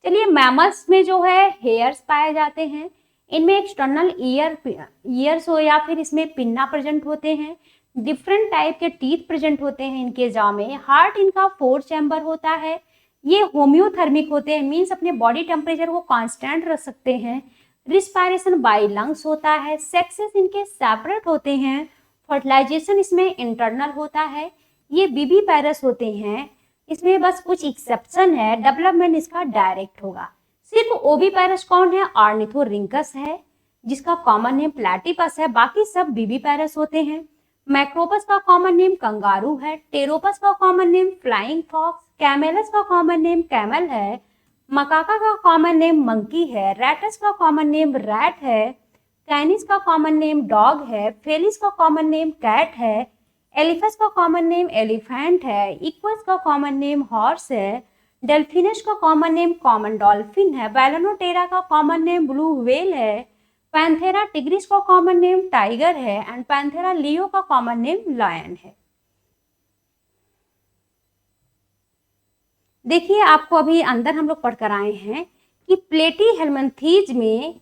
चलिए मैमल्स में जो है हेयर्स पाए जाते हैं, इनमें एक्सटर्नल ईयर्स हो या फिर इसमें पिन्ना प्रेजेंट होते हैं। डिफरेंट टाइप के टीथ प्रेजेंट होते हैं इनके जॉ में। हार्ट इनका 4 चैम्बर होता है। ये होम्योथर्मिक होते हैं, मीन्स अपने बॉडी टेम्परेचर को कांस्टेंट रख सकते हैं। रिस्पायरेशन बाय लंग्स होता है। सेक्सेस इनके सेपरेट होते हैं। फर्टिलाइजेशन इसमें इंटरनल होता है। ये बीबी पैरस होते हैं। इसमें बस कुछ एक्सेप्शन है, डेवलपमेंट इसका डायरेक्ट होगा। सिर्फ ओविपेरस कौन है? ऑर्निथोरिंकस है, जिसका कॉमन नेम प्लैटिपस है, बाकी सब विविपेरस होते हैं। मैक्रोपस का कॉमन नेम कंगारू है, टेरोपस का common name flying fox, camelus का कॉमन नेम कैमल है, मकाका का कॉमन नेम मंकी है, रैटस का कॉमन नेम रैट है, कैनिस का कॉमन नेम डॉग है, फेलिस का कॉमन नेम कैट है, एलिफस का कॉमन नेम एलिफेंट है, इक्वस का कॉमन नेम हॉर्स है, डेल्फिनस का कॉमन नेम कॉमन डॉल्फिन है, बैलोनोटेरा का कॉमन नेम ब्लू व्हेल है, पैंथेरा टिग्रिस का कॉमन नेम टाइगर है एंड पैंथेरा लियो का कॉमन नेम लायन है। देखिए, आपको अभी अंदर हम लोग पढ़कर आए हैं कि प्लेटीहेल्मिन्थीज में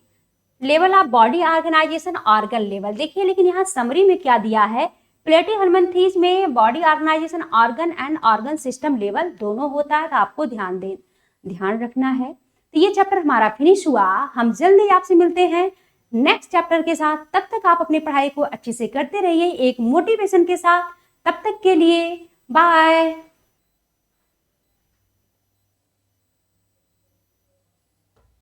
level of body organisation organ level. देखिए, लेकिन यहाँ समरी में क्या दिया है, प्लेटीहेल्मिन्थीज में body organisation organ and organ system level दोनों होता है, तो आपको ध्यान रखना है। तो ये चैप्टर हमारा फिनिश हुआ। हम जल्दी आपसे मिलते हैं नेक्स्ट चैप्टर के साथ। तब तक आप अपनी पढ़ाई को अच्छे से करते रहिए एक मोटिवेशन के साथ। तब तक के लिए बाय।